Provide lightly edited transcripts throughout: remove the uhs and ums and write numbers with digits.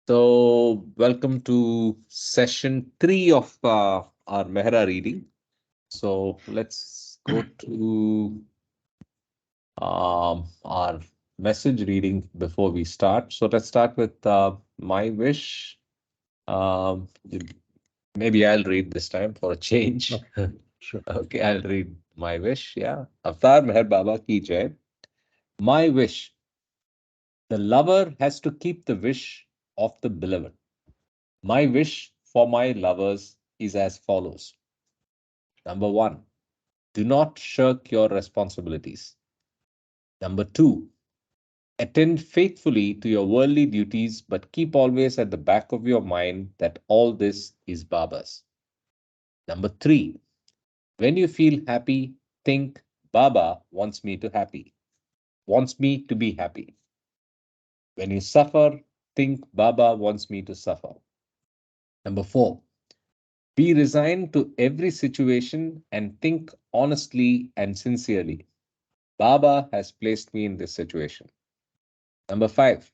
So, welcome to session 3 of our Mehera reading. So, let's go to our message reading before we start. So, let's start with my wish. Um, Maybe I'll read this time for a change. Okay, sure. Okay, I'll read my wish. Yeah. Avtar Meher Baba ki jai. My wish. The lover has to keep the wish of the beloved. My wish for my lovers is as follows. Number one, do not shirk your responsibilities. Number two, attend faithfully to your worldly duties, but keep always at the back of your mind that all this is Baba's. Number three, when you feel happy, think Baba wants me to be happy. When you suffer, think Baba wants me to suffer. Number four, be resigned to every situation and think honestly and sincerely. Baba has placed me in this situation. Number five,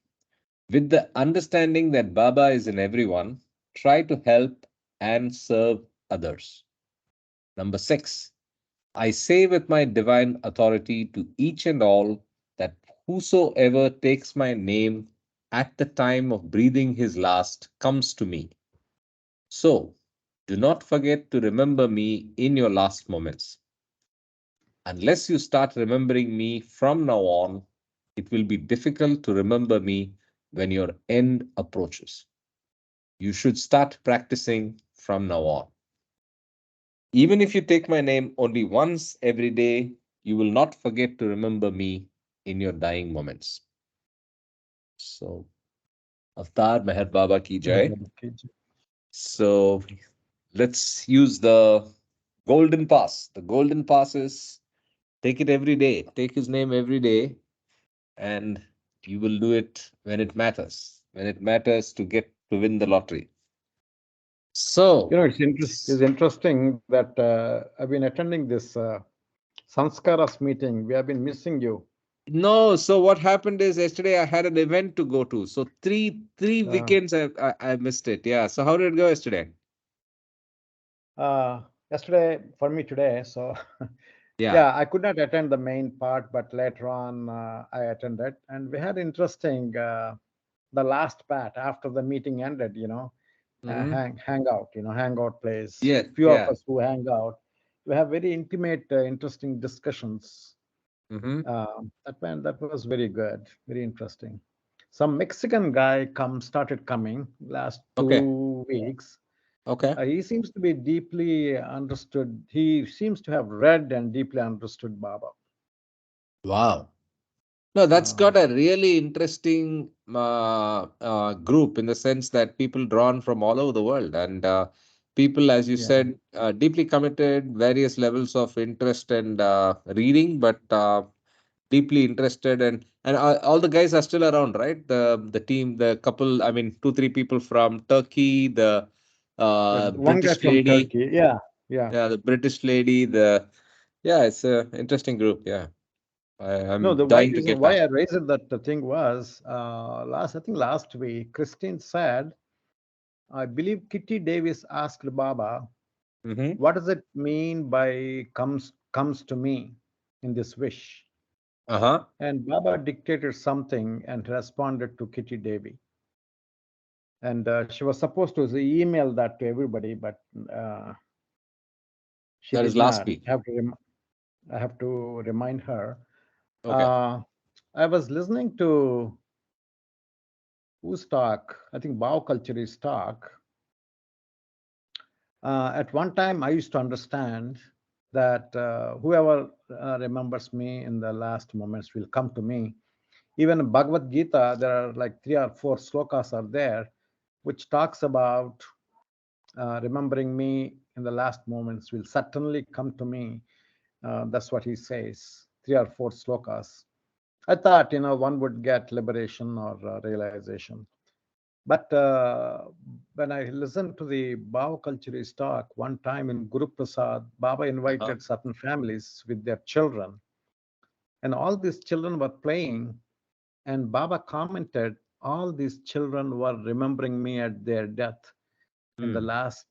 with the understanding that Baba is in everyone, try to help and serve others. Number six, I say with my divine authority to each and all that whosoever takes my name at the time of breathing his last comes to me. So, do not forget to remember me in your last moments. Unless you start remembering me from now on, it will be difficult to remember me when your end approaches. You should start practicing from now on. Even if you take my name only once every day, you will not forget to remember me in your dying moments. So, Avtar Meher Baba ki jai. Okay. So, let's use the golden pass. The golden pass is take it every day, take his name every day, and you will do it when it matters to get to win the lottery. So, It's interesting that I've been attending this Sanskaras meeting. We have been missing you. no, so what happened is yesterday I had an event to go to. So three Uh, weekends I missed it. Yeah. So how did it go yesterday? Yesterday for me today, so Yeah. yeah, I could not attend the main part, but later on I attended, and we had interesting the last part after the meeting ended. Mm-hmm. Hangout. Hangout place. Yes. Few of Yeah. us who hang out, we have very intimate, interesting discussions. Mm-hmm. That was very good, very interesting. Some Mexican guy started coming last Okay. 2 weeks. Okay. He seems to be deeply understood. He seems to have read and deeply understood Baba. Wow. No, that's Uh, got a really interesting group in the sense that people drawn from all over the world and people, as you yeah, said, deeply committed, various levels of interest and reading, but deeply interested and all the guys are still around, right? The team, the couple, I mean, two, three people from Turkey, the one guy British from lady, Turkey. Yeah, yeah. yeah, the British lady, yeah, it's a interesting group. Yeah, No, I'm the dying to reason get why that. I raised that the thing was I think last week, Christine said, I believe Kitty Davis asked Baba, Mm-hmm. what does it mean by comes to me in this wish? Uh-huh. And Baba dictated something and responded to Kitty Devi. And she was supposed to email that to everybody, but she That is did last not. week. I have to remind her. Okay. Uh, I was listening to whose talk? I think Bao Culture's talk. At one time, I used to understand that whoever remembers me in the last moments will come to me. Even in Bhagavad Gita, there are like 3 or 4 slokas are there, which talks about remembering me in the last moments will certainly come to me. That's what he says. 3 or 4 slokas. I thought, one would get liberation or realization. But when I listened to the Bhava Culture's talk one time in Guru Prasad, Baba Uh-huh. invited certain families with their children, and all these children were playing, and Baba commented all these children were remembering me at their death in the last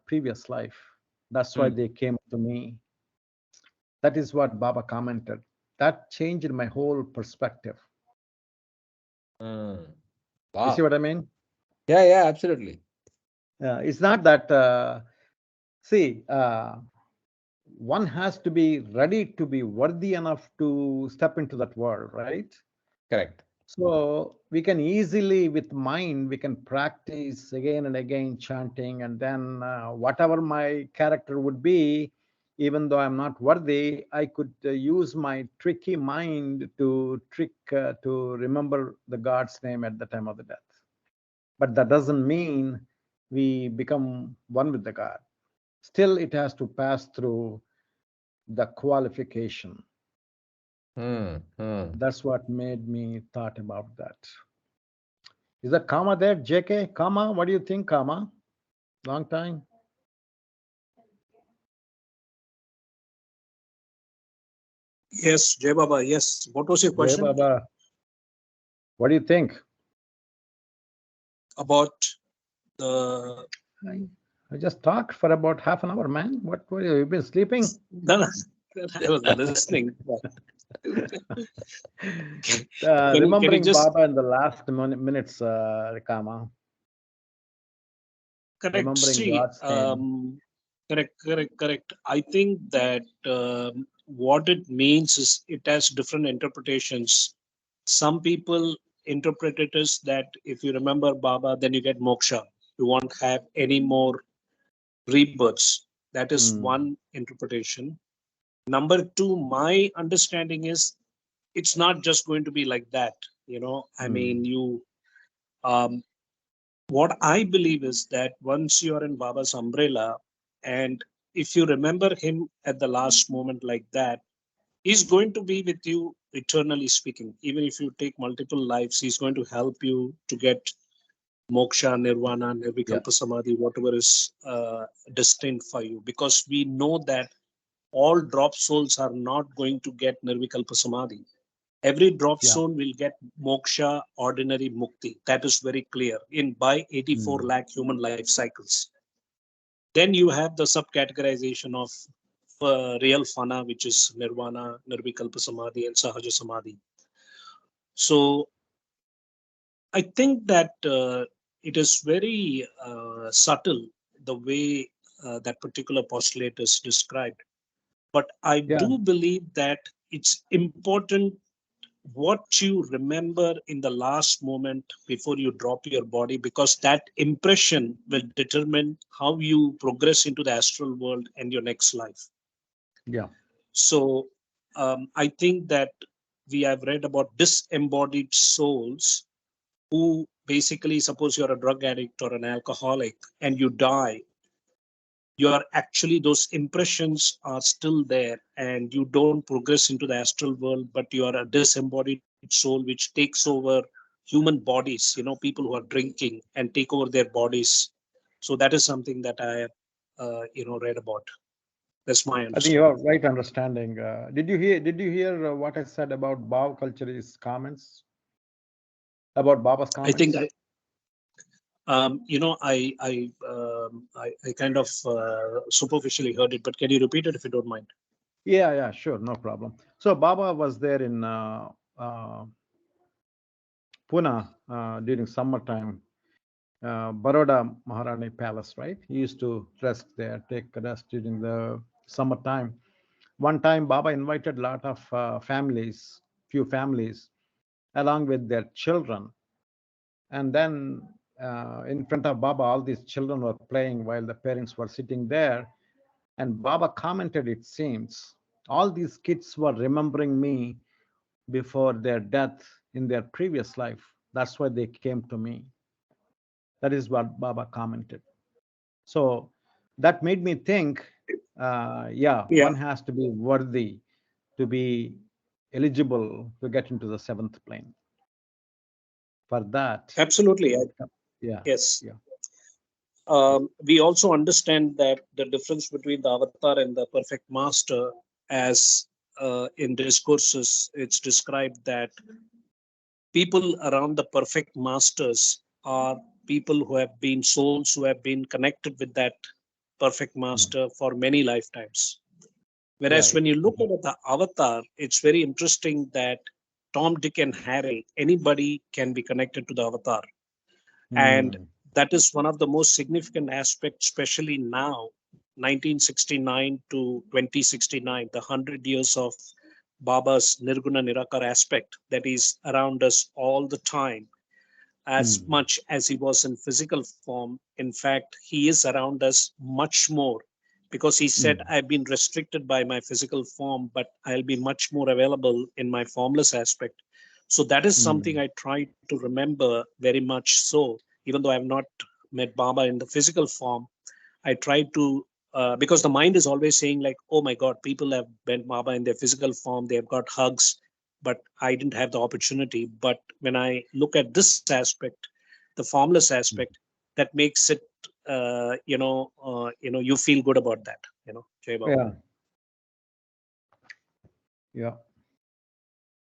previous life. That's why they came to me. That is what Baba commented. That changed my whole perspective. You see Wow. what I mean? Yeah, absolutely. It's not that, see, one has to be ready to be worthy enough to step into that world, right? Correct. So we can easily, with mind, we can practice again and again chanting, and then whatever my character would be, even though I'm not worthy, I could use my tricky mind to to remember the God's name at the time of the death. But that doesn't mean we become one with the God. Still, it has to pass through the qualification. That's what made me thought about that. Is that Kama there, JK? Kama, what do you think, Kama? Long time. Yes, Jai Baba. Yes. What was your Jai question Baba, what do you think? about the? I just talked for about half an hour, man. What were you? You've been sleeping? No, no, I was listening. Can you Remembering just Baba in the last minutes, Kama. correct? Remembering See, God's name. correct. I think that what it means is it has different interpretations. Some people interpret it as that if you remember Baba, then you get moksha. You won't have any more rebirths. That is one interpretation. Number two, my understanding is it's not just going to be like that. I mean, um, what I believe is that once you are in Baba's umbrella, and if you remember him at the last moment like that, he's going to be with you eternally speaking. Even if you take multiple lives, he's going to help you to get moksha, nirvana, Yeah. nirvikalpa samadhi, whatever is destined for you. Because we know that all drop souls are not going to get nirvikalpa samadhi. Every drop Yeah. soul will get moksha, ordinary mukti. That is very clear in by 84 lakh human life cycles. Then you have the subcategorization of real fana, which is nirvana, nirvikalpa samadhi, and sahaja samadhi. So I think that it is very subtle the way that particular postulate is described. But I Yeah. do believe that it's important what you remember in the last moment before you drop your body, because that impression will determine how you progress into the astral world and your next life. Yeah. So I think that we have read about disembodied souls who basically, suppose you're a drug addict or an alcoholic and you die, you are actually, those impressions are still there and you don't progress into the astral world, but you are a disembodied soul which takes over human bodies, people who are drinking and take over their bodies. So that is something that I have read about. That's my I think you have understanding. right understanding. Did you hear what I said about Bhav Culture's comments? About Baba's I think comments? I kind of superficially heard it, but can you repeat it if you don't mind? Yeah, sure, no problem. So Baba was there in Pune during summertime, Baroda Maharani Palace, right? He used to rest there, take a rest during the summertime. One time, Baba invited a lot of few families, along with their children. And then in front of Baba, all these children were playing while the parents were sitting there. And Baba commented, it seems, all these kids were remembering me before their death in their previous life. That's why they came to me. That is what Baba commented. So that made me think, yeah, Yeah, one has to be worthy to be eligible to get into the seventh plane. For that, absolutely. yeah, Yes. yeah, We also understand that the difference between the avatar and the perfect master, as in discourses, it's described that people around the perfect masters are people who have been souls who have been connected with that perfect master for many lifetimes. Whereas Right. when you look at the avatar, it's very interesting that Tom, Dick, and Harry, anybody can be connected to the avatar. And Mm. that is one of the most significant aspects, especially now, 1969 to 2069, the 100 years of Baba's Nirguna Nirakar aspect that is around us all the time, as Mm. much as he was in physical form. In fact, he is around us much more because he said, Mm. I've been restricted by my physical form, but I'll be much more available in my formless aspect. So that is something Mm. I try to remember very much so, even though I have not met Baba in the physical form. I try to, because the mind is always saying, like, oh my God, people have met Baba in their physical form, they have got hugs, but I didn't have the opportunity. But when I look at this aspect, the formless aspect, that makes it, you feel good about that, Jai Baba. Yeah. Yeah.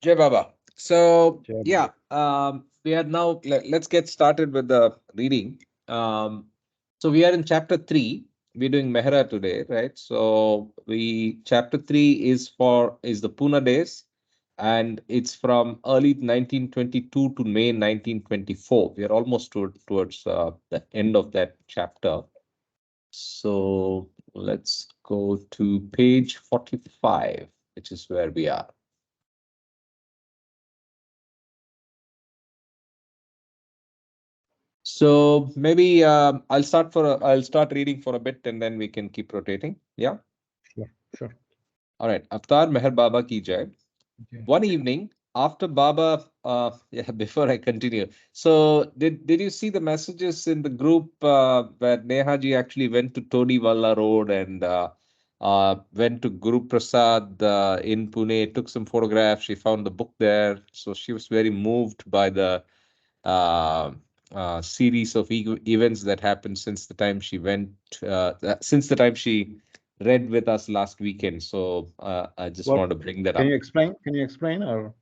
Jai Baba. So Jai yeah, we are now. Let's get started with the reading. So we are in chapter 3. We're doing Mehera today, right? So chapter 3 is the Pune days, and it's from early 1922 to May 1924. We are almost towards the end of that chapter. So let's go to page 45, which is where we are. So maybe I'll start reading for a bit and then we can keep rotating. Yeah. Sure. Sure. All right. Avatar Meher Baba ki jai. Okay. One evening after Baba, yeah, before I continue. So did you see the messages in the group where Neha ji actually went to Todiwala Road and went to Guru Prasad in Pune, took some photographs. She found the book there. So she was very moved by the uh, series of events that happened since the time she went, since the time she read with us last weekend. So I just What want to bring that can up. you explain? Can you explain or?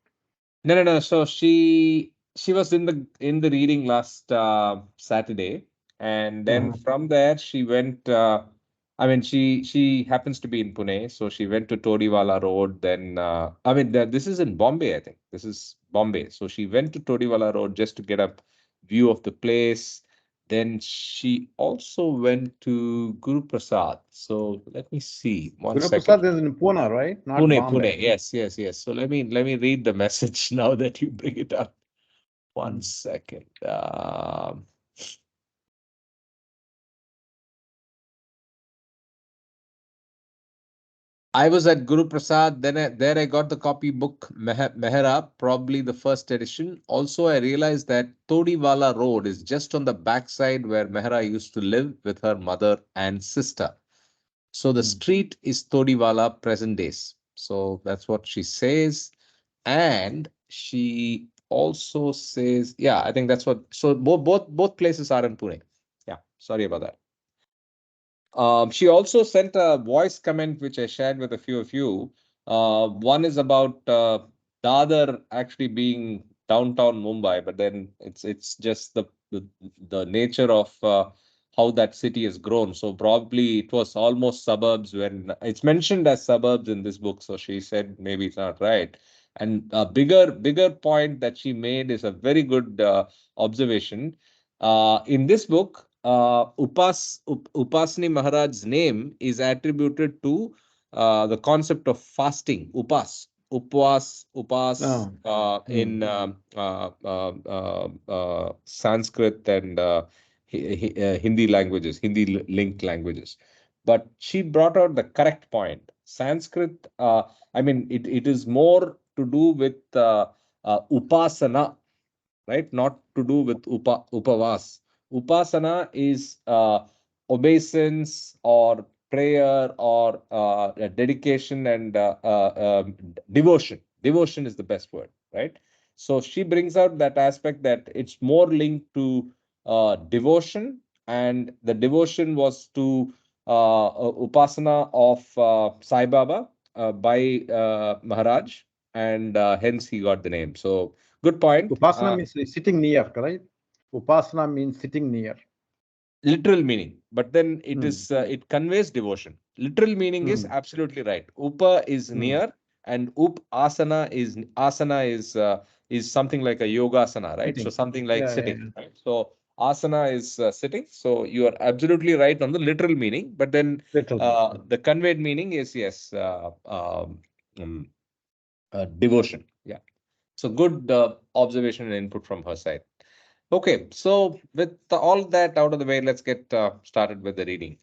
No. So she was in the reading last Saturday, and then from there she went. I mean, she happens to be in Pune, so she went to Todiwala Road. Then I mean, this is in Bombay. I think this is Bombay. So she went to Todiwala Road just to get a view of the place. Then she also went to Guru Prasad. So let me see. One Guru second. Prasad is in Pune, right? Not Pune, Bombay. Pune. Yes. So let me read the message now that you bring it up. One second. I was at Guru Prasad. There I got the copy book Mehera, probably the first edition. Also, I realized that Todiwala Road is just on the backside where Mehera used to live with her mother and sister. So the street is Todiwala present days. So that's what she says. And she also says, yeah, I think that's what. So both places are in Pune. Yeah, sorry about that. She also sent a voice comment which I shared with a few of you. One is about Dadar actually being downtown Mumbai, but then it's just the nature of how that city has grown. So probably it was almost suburbs when it's mentioned as suburbs in this book. So she said maybe it's not right. And a bigger point that she made is a very good observation. In this book, Upasni Maharaj's name is attributed to the concept of fasting, upas in Sanskrit and Hindi languages, Hindi linked languages. But she brought out the correct point. Sanskrit, I mean, it is more to do with upasana, right? Not to do with upavas. Upasana is obeisance or prayer or dedication and devotion. Devotion is the best word, right? So she brings out that aspect that it's more linked to devotion, and the devotion was to upasana of Sai Baba by Maharaj, and hence he got the name. So Good point. Upasana means sitting near, correct? Upasana means sitting near. Literal meaning, but then it is it conveys devotion. Literal meaning is absolutely right. Upa is near, and asana is something like a yogasana, right? Sitting. So something like Yeah, sitting. Right? So asana is sitting. So you are absolutely right on the literal meaning, but then the conveyed meaning is yes, um, devotion. Yeah. So good observation and input from her side. Okay, so with all that out of the way, let's get started with the reading.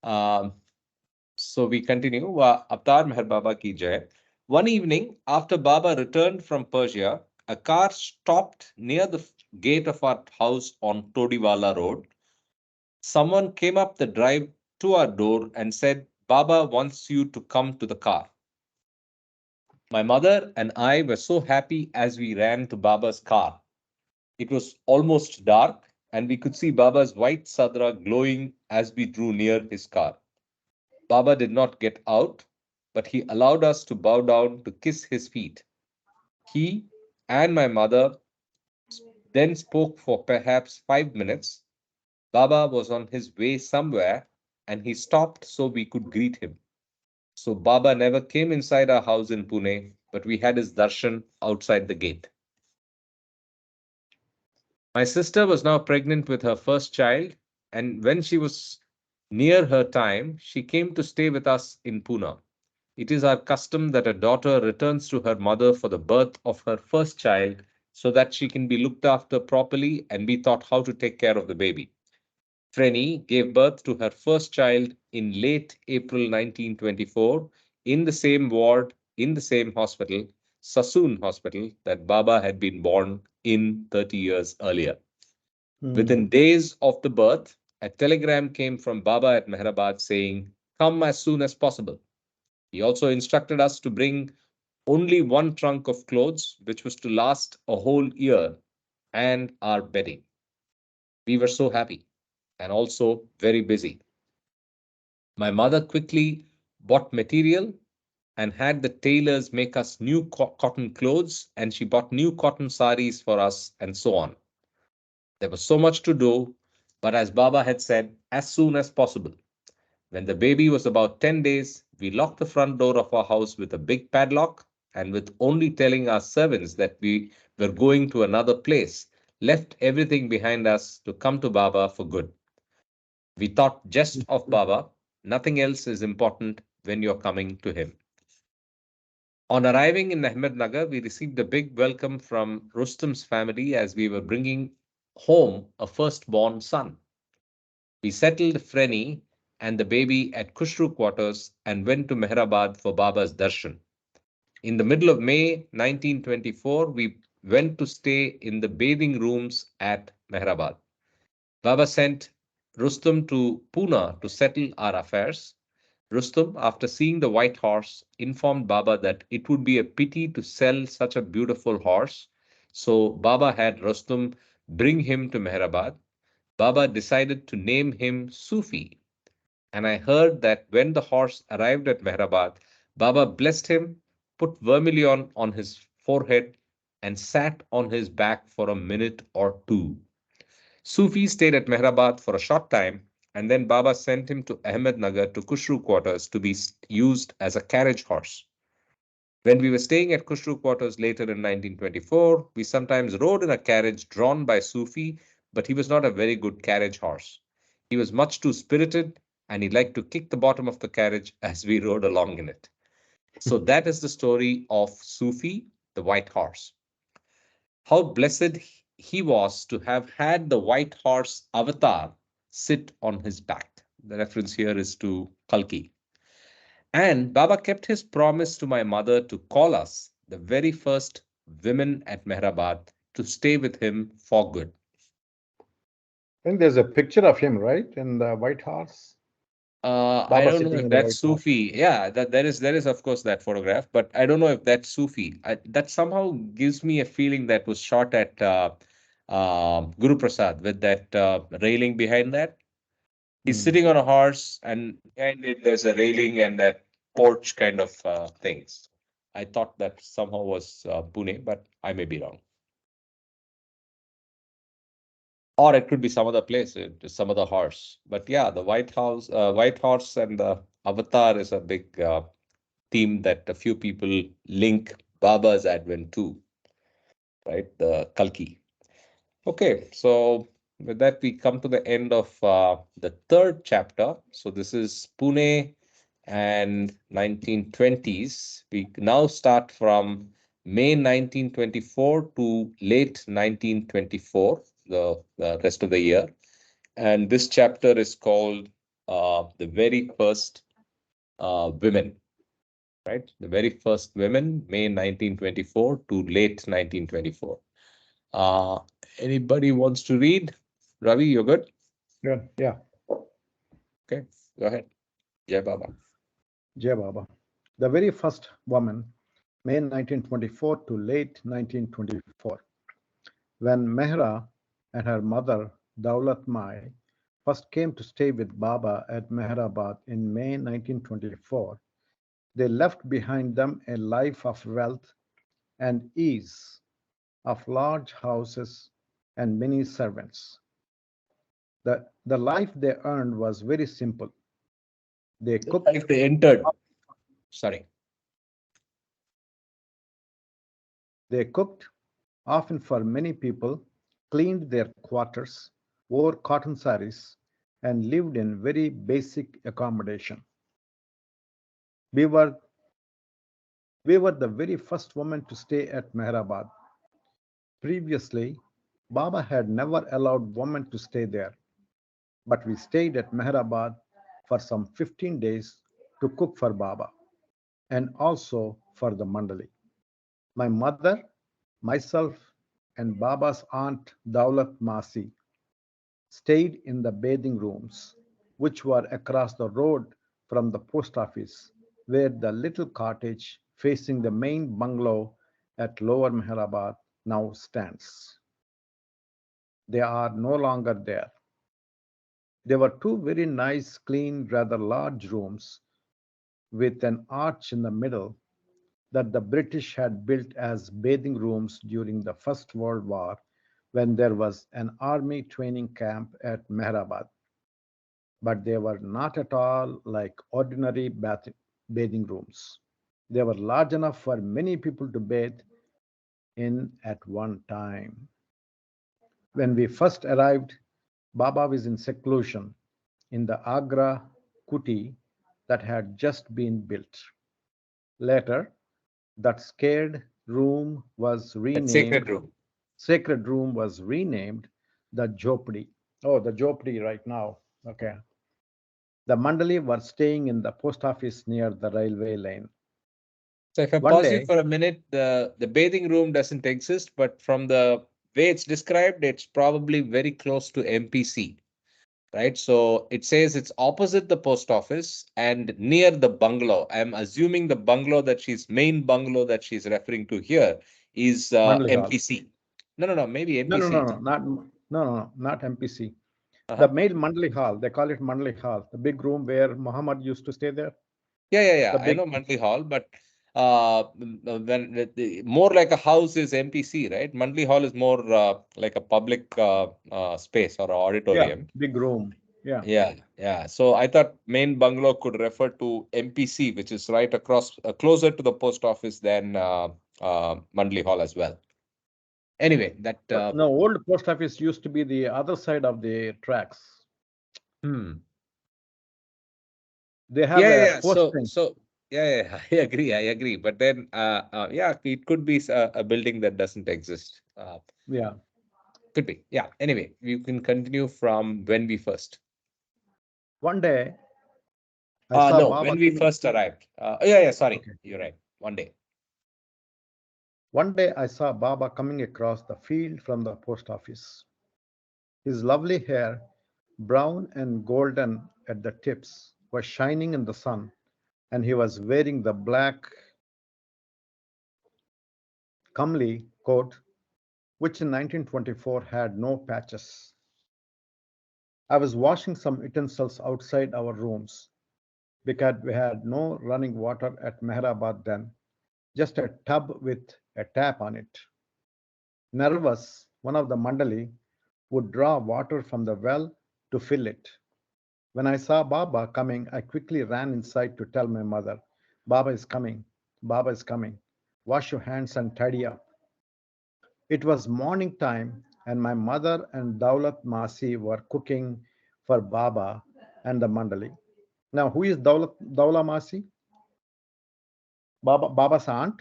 So we continue. Avtar Meher Baba ki jai. One evening, after Baba returned from Persia, a car stopped near the gate of our house on Todiwala Road. Someone came up the drive to our door and said, Baba wants you to come to the car. My mother and I were so happy as we ran to Baba's car. It was almost dark, and we could see Baba's white sadra glowing as we drew near his car. Baba did not get out, but he allowed us to bow down to kiss his feet. He and my mother then spoke for perhaps 5 minutes. Baba was on his way somewhere, and he stopped so we could greet him. So Baba never came inside our house in Pune, but we had his darshan outside the gate. My sister was now pregnant with her first child, and when she was near her time, she came to stay with us in Pune. It is our custom that a daughter returns to her mother for the birth of her first child so that she can be looked after properly and be taught how to take care of the baby. Frenny gave birth to her first child in late April 1924 in the same ward, in the same hospital, Sassoon Hospital, that Baba had been born in 30 years earlier. Within days of the birth, a telegram came from Baba at Meherabad saying, Come as soon as possible. He also instructed us to bring only one trunk of clothes, which was to last a whole year, and our bedding. We were so happy and also very busy. My mother quickly bought material and had the tailors make us new cotton clothes, and she bought new cotton saris for us, and so on. There was so much to do, but as Baba had said, as soon as possible. When the baby was about 10 days, we locked the front door of our house with a big padlock, and with only telling our servants that we were going to another place, left everything behind us to come to Baba for good. We thought just of Baba. Nothing else is important when you're coming to him. On arriving in Ahmednagar, we received a big welcome from Rustam's family as we were bringing home a firstborn son. We settled Frenny and the baby at Kushru quarters and went to Meherabad for Baba's darshan. In the middle of May 1924, we went to stay in the bathing rooms at Meherabad. Baba sent Rustam to Pune to settle our affairs. Rustam, after seeing the white horse, informed Baba that it would be a pity to sell such a beautiful horse. So Baba had Rustam bring him to Meherabad. Baba decided to name him Sufi. And I heard that when the horse arrived at Meherabad, Baba blessed him, put vermilion on his forehead, and sat on his back for a minute or two. Sufi stayed at Meherabad for a short time, and then Baba sent him to Ahmednagar to Kushru quarters to be used as a carriage horse. When we were staying at Kushru quarters later in 1924, we sometimes rode in a carriage drawn by Sufi, but he was not a very good carriage horse. He was much too spirited, and he liked to kick the bottom of the carriage as we rode along in it. So that is the story of Sufi, the white horse. How blessed he was to have had the white horse avatar sit on his back. The reference here is to Kalki. And Baba kept his promise to my mother to call us, the very first women at Meherabad, to stay with him for good. I think there's a picture of him, right, in the White Horse. I Baba don't know sitting if in the that's White Horse. Sufi. Yeah, there is of course that photograph, but I don't know if that's Sufi. That somehow gives me a feeling that was shot at Guru Prasad with that railing behind that. He's sitting on a horse, and behind it there's a railing and that porch kind of things. I thought that somehow was Pune, but I may be wrong. or it could be some other place, some other horse. But yeah, the White Horse and the Avatar is a big theme that a few people link Baba's advent to, right? The Kalki. Okay, so with that, we come to the end of the third chapter. So this is Pune and 1920s. We now start from May 1924 to late 1924, the rest of the year. And this chapter is called The Very First Women, right? The Very First Women, May 1924 to late 1924. Uh, Anybody wants to read? Ravi, you're good? Good. Yeah. Okay, go ahead. Jai Baba. Jai Baba. The very first woman, May 1924 to late 1924. When Mehera and her mother, Daulat Mai, first came to stay with Baba at Meherabad in May 1924, they left behind them a life of wealth and ease, of large houses and many servants. The life they earned was very simple. They cooked. If they entered, sorry. They cooked, often for many people, cleaned their quarters, wore cotton saris, and lived in very basic accommodation. We were, we were the very first women to stay at Meherabad. Previously, Baba had never allowed women to stay there, but we stayed at Meherabad for some 15 days to cook for Baba and also for the Mandali. My mother, myself, and Baba's aunt Daulat Masi stayed in the bathing rooms, which were across the road from the post office, where the little cottage facing the main bungalow at Lower Meherabad now stands. They are no longer there. There were two very nice, clean, rather large rooms with an arch in the middle that the British had built as bathing rooms during the First World War when there was an army training camp at Meherabad. But they were not at all like ordinary bathing rooms. They were large enough for many people to bathe in at one time. When we first arrived, Baba was in seclusion in the Agra kuti that had just been built. Later, that Sacred room. sacred room was renamed the Jhopdi. Oh, the Jhopdi right now. Okay. The Mandali were staying in the post office near the railway lane. So if I One pause you day, for a minute, the bathing room doesn't exist, but from the way it's described, it's probably very close to MPC, right? So it says it's opposite the post office and near the bungalow. I'm assuming the main bungalow that she's referring to here is Mandali Hall. MPC. No, maybe MPC. Not MPC. Uh-huh. The main Mandali Hall, they call it Mandali Hall, the big room where Muhammad used to stay there. Yeah. The I know big, Mandli Hall, but more like a house is MPC, right? Mandli Hall is more like a public space or yeah, auditorium. big room. Yeah. Yeah. So I thought main bungalow could refer to MPC, which is right across, closer to the post office than Mandli Hall as well. Anyway, that. No, old post office used to be the other side of the tracks. They have a Yeah. posting. Yeah, I agree. But then, yeah, it could be a building that doesn't exist. Yeah. Could be. Yeah. Anyway, you can continue from when we first. One day, I saw No, Baba when we coming. first arrived. Yeah. Sorry, Okay. you're right. One day. One day, I saw Baba coming across the field from the post office. His lovely hair, brown and golden at the tips, was shining in the sun, and he was wearing the black comely coat, which in 1924 had no patches. I was washing some utensils outside our rooms because we had no running water at Meherabad then, just a tub with a tap on it. Nervous, one of the Mandali would draw water from the well to fill it. When I saw Baba coming, I quickly ran inside to tell my mother, Baba is coming, Baba is coming. Wash your hands and tidy up. It was morning time, and my mother and Daulat Masi were cooking for Baba and the Mandali. Now, who is Daula Masi? Baba's aunt?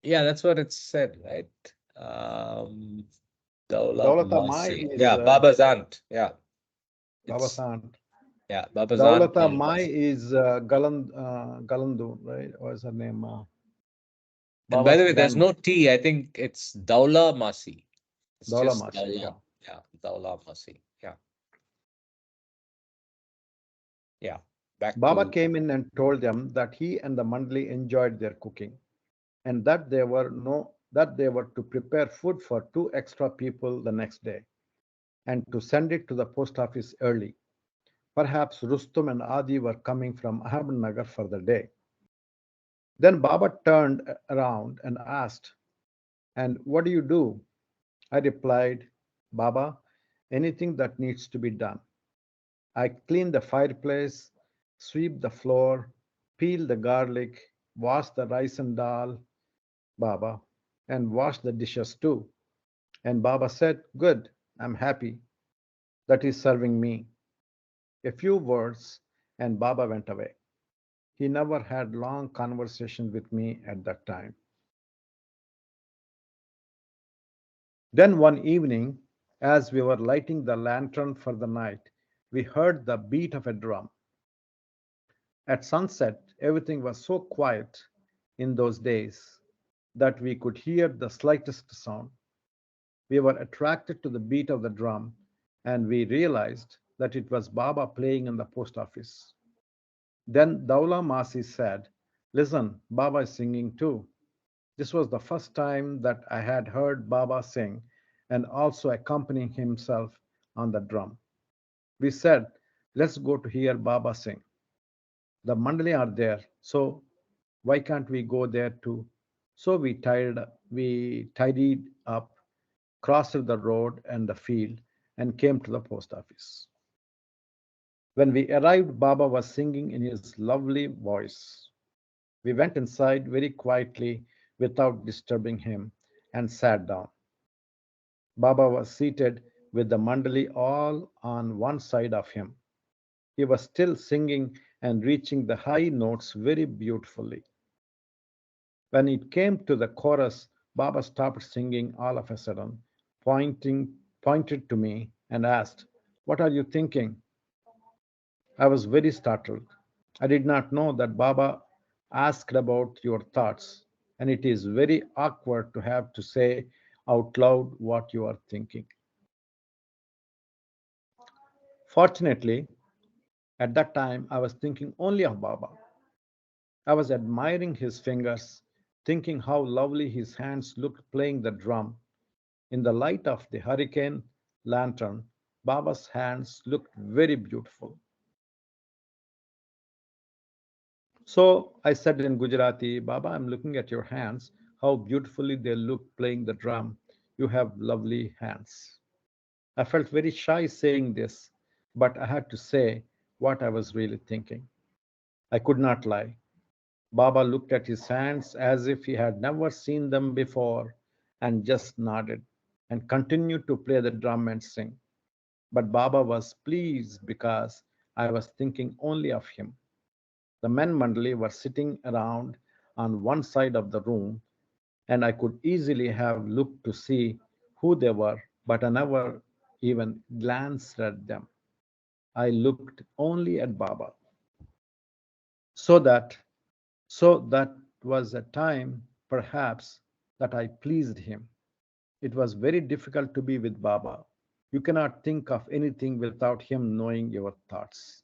Yeah, that's what it said, right? Um, Daula Daulata Mai Masi. is Yeah, Baba's aunt. Yeah, Baba's it's aunt. Baba's aunt. Daulata Daula Mai Masi. is Galandu, right? What is her name? And by Baba's the way, there's grandma, no T. I think it's Daula Masi. It's Daula just Masi. Yeah. Daula. Yeah, Daula Masi. Yeah, yeah. Back Baba to came in and told them that he and the Mandali enjoyed their cooking, and that they were to prepare food for two extra people the next day and to send it to the post office early. Perhaps Rustum and Adi were coming from Ahmednagar for the day. Then Baba turned around and asked, and what do you do? I replied, Baba, anything that needs to be done. I clean the fireplace, sweep the floor, peel the garlic, wash the rice and dal, Baba, and wash the dishes too. And Baba said, good, I'm happy that he's serving me. A few words, and Baba went away. He never had long conversations with me at that time. Then one evening, as we were lighting the lantern for the night, we heard the beat of a drum. At sunset, everything was so quiet in those days that we could hear the slightest sound. We were attracted to the beat of the drum, and we realized that it was Baba playing in the post office. Then Daula Masi said, listen, Baba is singing too. This was the first time that I had heard Baba sing and also accompanying himself on the drum. We said, let's go to hear Baba sing. The Mandali are there, so why can't we go there too? So we tidied up, crossed the road and the field, and came to the post office. When we arrived, Baba was singing in his lovely voice. We went inside very quietly without disturbing him and sat down. Baba was seated with the mandali all on one side of him. He was still singing and reaching the high notes very beautifully. When it came to the chorus, Baba stopped singing all of a sudden, pointed to me and asked, what are you thinking? I was very startled. I did not know that Baba asked about your thoughts, and it is very awkward to have to say out loud what you are thinking. Fortunately, at that time, I was thinking only of Baba. I was admiring his fingers, thinking how lovely his hands looked playing the drum. In the light of the hurricane lantern, Baba's hands looked very beautiful. So I said in Gujarati, Baba, I'm looking at your hands, how beautifully they look playing the drum. You have lovely hands. I felt very shy saying this, but I had to say what I was really thinking. I could not lie. Baba looked at his hands as if he had never seen them before and just nodded and continued to play the drum and sing. But Baba was pleased because I was thinking only of him. The men mandali were sitting around on one side of the room, and I could easily have looked to see who they were, but I never even glanced at them. I looked only at Baba. So that so that was a time perhaps that I pleased him. It was very difficult to be with Baba. You cannot think of anything without him knowing your thoughts.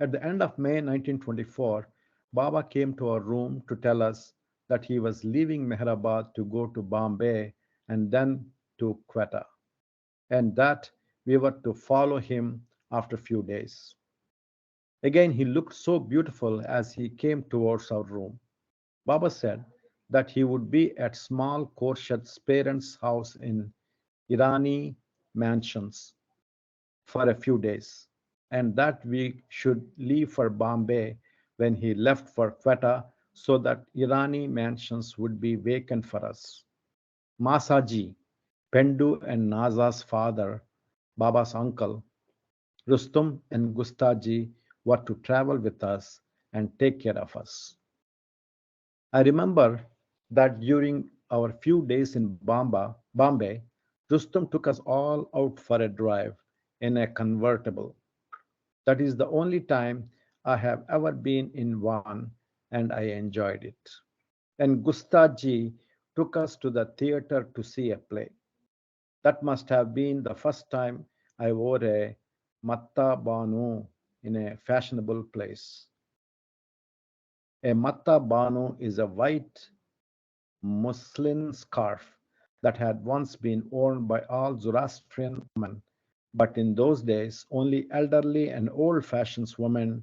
At the end of May 1924, Baba came to our room to tell us that he was leaving Meherabad to go to Bombay and then to Quetta, and that we were to follow him after a few days. Again, he looked so beautiful as he came towards our room. Baba said, that he would be at small Khorshid's parents' house in Irani mansions for a few days, and that we should leave for Bombay when he left for Quetta so that Irani mansions would be vacant for us. Masaji, Pendu and Naza's father, Baba's uncle, Rustum and Gustaji were to travel with us and take care of us. I remember that during our few days in Bombay, Rustum took us all out for a drive in a convertible. That is the only time I have ever been in one, and I enjoyed it. And Gustaji took us to the theater to see a play. That must have been the first time I wore a matta banu in a fashionable place. A matta banu is a white muslin scarf that had once been worn by all Zoroastrian women, but in those days only elderly and old-fashioned women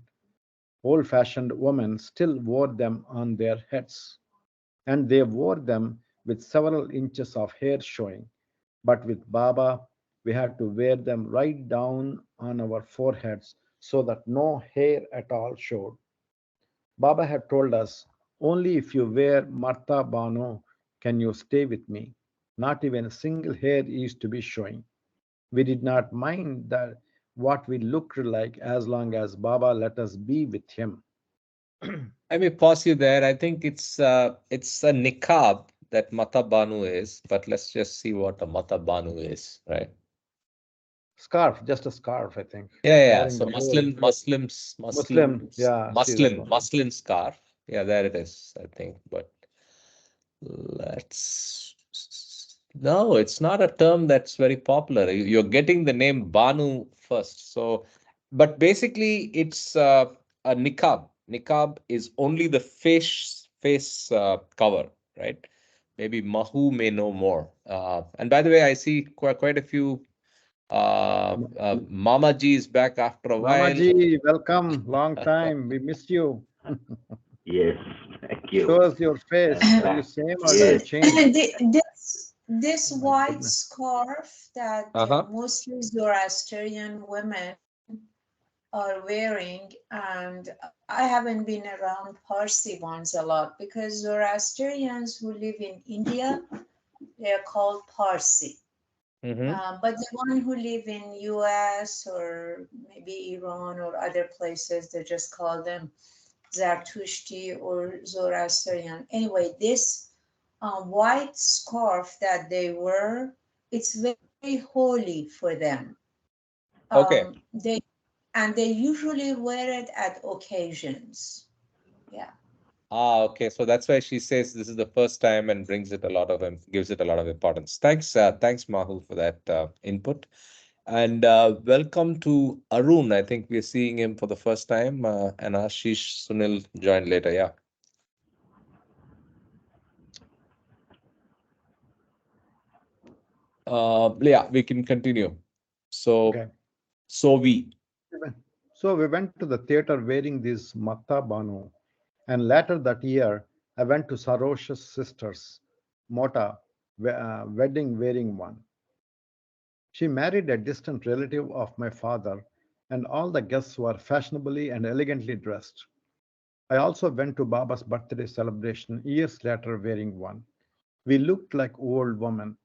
still wore them on their heads, and they wore them with several inches of hair showing. But with Baba, we had to wear them right down on our foreheads so that no hair at all showed. Baba had told us, only if you wear Martha Bano can you stay with me. Not even a single hair used to be showing. We did not mind that what we looked like as long as Baba let us be with him. Let me pause you there. I think it's a niqab that Mata Banu is, but let's just see what a Mata Banu is, right? Scarf, just a scarf, I think. Yeah, yeah. Covering So the whole Muslim, yeah, see that one. Muslim scarf. Yeah, there it is, I think. But let's no, it's not a term that's very popular. You're getting the name Banu first. So, but basically, it's a niqab. Niqab is only the face cover, right? Maybe Mahu may know more. And by the way, I see quite a few Mama G is back after a Mama while. Ji, welcome. Long time. We missed you. Yes, thank Show you. us your face. I'm Are you back. same or did you Yes. change? This Oh my white goodness. scarf that Uh-huh. mostly Zoroastrian women are wearing, and I haven't been around Parsi ones a lot because Zoroastrians who live in India, they are called Parsi. Mm-hmm. But the one who live in US or maybe Iran or other places, they just call them Zartushti or Zoroastrian. Anyway, this white scarf that they wear, it's very holy for them. Okay. They usually wear it at occasions. Yeah. Okay. So that's why she says this is the first time and brings it a lot of gives it a lot of importance. Thanks, Mahul, for that input. And welcome to Arun. I think we're seeing him for the first time. And Ashish Sunil joined later. Yeah. Yeah, we can continue. So, Okay. so we. So we went to the theater wearing this Matta Banu, and later that year I went to Sarosha's sister's Mota wedding wearing one. She married a distant relative of my father, and all the guests were fashionably and elegantly dressed. I also went to Baba's birthday celebration years later wearing one. We looked like old women,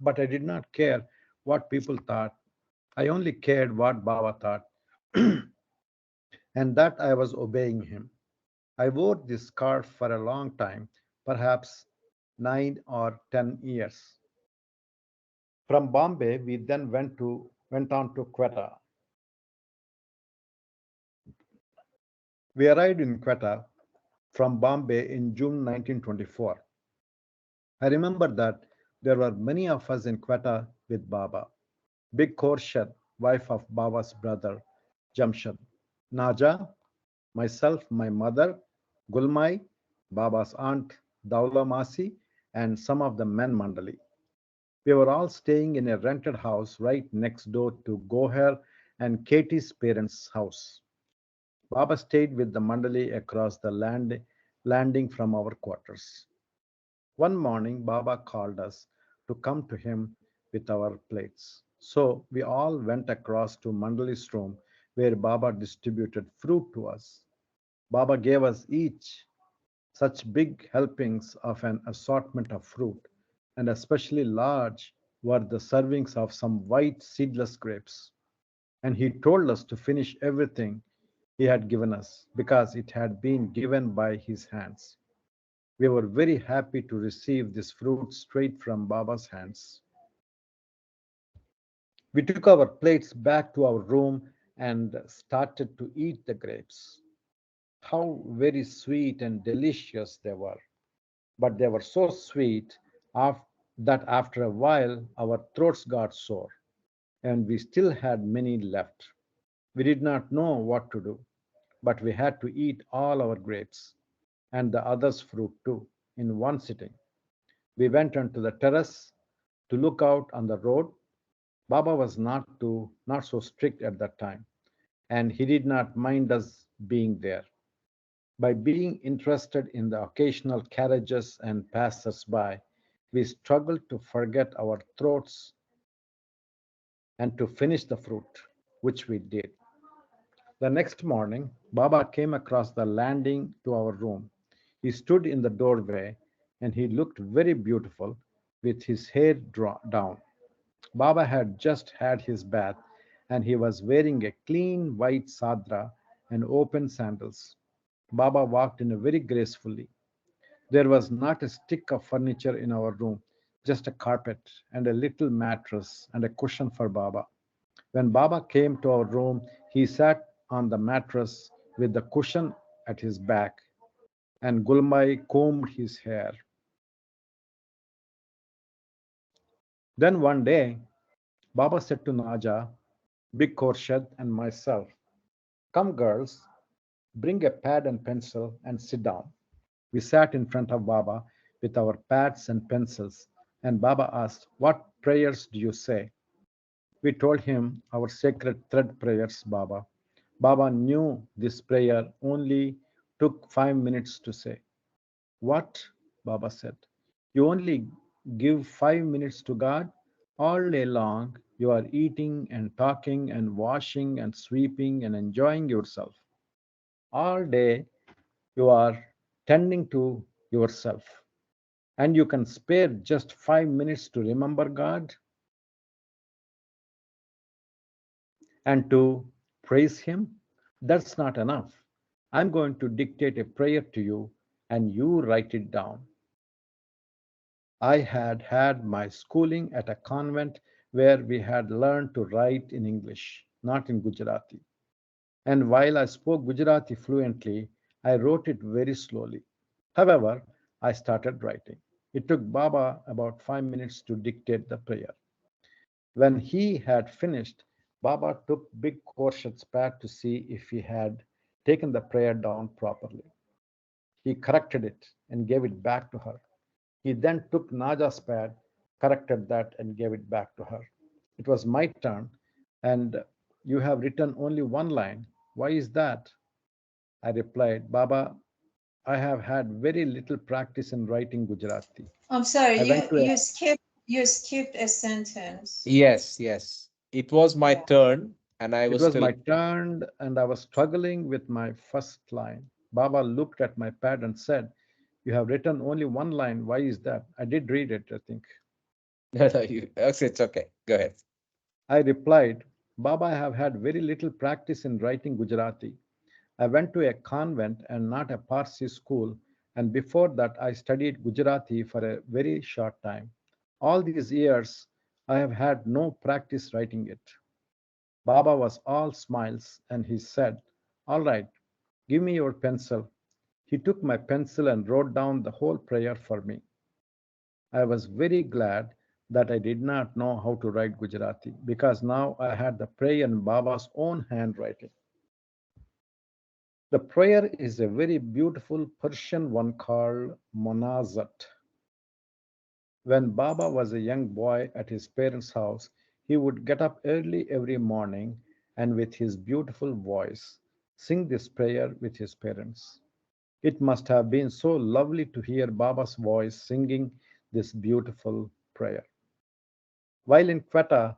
but I did not care what people thought. I only cared what Baba thought, and that I was obeying him. I wore this scarf for a long time, perhaps 9 or 10 years. From Bombay, we then went on to Quetta. We arrived in Quetta from Bombay in June 1924. I remember that there were many of us in Quetta with Baba. Big Khorshad, wife of Baba's brother, Jamshad, Naja, myself, my mother, Gulmai, Baba's aunt, Daula Masi, and some of the men Mandali. We were all staying in a rented house right next door to Goher and Katie's parents' house. Baba stayed with the Mandali across the landing from our quarters. One morning, Baba called us to come to him with our plates. So we all went across to Mandali's room where Baba distributed fruit to us. Baba gave us each such big helpings of an assortment of fruit, and especially large were the servings of some white seedless grapes. And he told us to finish everything he had given us because it had been given by his hands. We were very happy to receive this fruit straight from Baba's hands. We took our plates back to our room and started to eat the grapes. How very sweet and delicious they were! But they were so sweet that after a while our throats got sore, and we still had many left. We did not know what to do, but we had to eat all our grapes and the others' fruit too in one sitting. We went onto the terrace to look out on the road. Baba was not so strict at that time, and he did not mind us being there. By being interested in the occasional carriages and passers-by, we struggled to forget our throats and to finish the fruit, which we did. The next morning, Baba came across the landing to our room. He stood in the doorway and he looked very beautiful with his hair down. Baba had just had his bath and he was wearing a clean white sadra and open sandals. Baba walked in very gracefully. There was not a stick of furniture in our room, just a carpet and a little mattress and a cushion for Baba. When Baba came to our room, he sat on the mattress with the cushion at his back, and Gulmai combed his hair. Then one day, Baba said to Naja, Big Khorshad, and myself, "Come, girls, bring a pad and pencil and sit down." We sat in front of Baba with our pads and pencils, and Baba asked, "What prayers do you say?" We told him our sacred thread prayers, Baba. Baba knew this prayer only took 5 minutes to say. What? Baba said. You only give 5 minutes to God? All day long, you are eating and talking and washing and sweeping and enjoying yourself. All day, you are tending to yourself. And you can spare just 5 minutes to remember God and to praise Him? That's not enough. I'm going to dictate a prayer to you and you write it down. I had had my schooling at a convent where we had learned to write in English, not in Gujarati. And while I spoke Gujarati fluently, I wrote it very slowly. However, I started writing. It took Baba about 5 minutes to dictate the prayer. When he had finished, Baba took Big Khorshad's pad to see if he had taken the prayer down properly. He corrected it and gave it back to her. He then took Naja's pad, corrected that, and gave it back to her. It was my turn, and you have written only one line. Why is that? I replied, Baba, I have had very little practice in writing Gujarati. I'm sorry, I went to a you skipped a sentence. Yes, yes. It was my Yeah. turn, and I It was was still. my turn, and I was struggling with my first line. Baba looked at my pad and said, You have written only one line. Why is that? I did read it, I think. No, no, it's okay. Go ahead. I replied, Baba, I have had very little practice in writing Gujarati. I went to a convent and not a Parsi school, and before that, I studied Gujarati for a very short time. All these years, I have had no practice writing it. Baba was all smiles and he said, All right, give me your pencil. He took my pencil and wrote down the whole prayer for me. I was very glad that I did not know how to write Gujarati because now I had the prayer in Baba's own handwriting. The prayer is a very beautiful Persian one called Monazat. When Baba was a young boy at his parents' house, he would get up early every morning and with his beautiful voice sing this prayer with his parents. It must have been so lovely to hear Baba's voice singing this beautiful prayer. While in Quetta,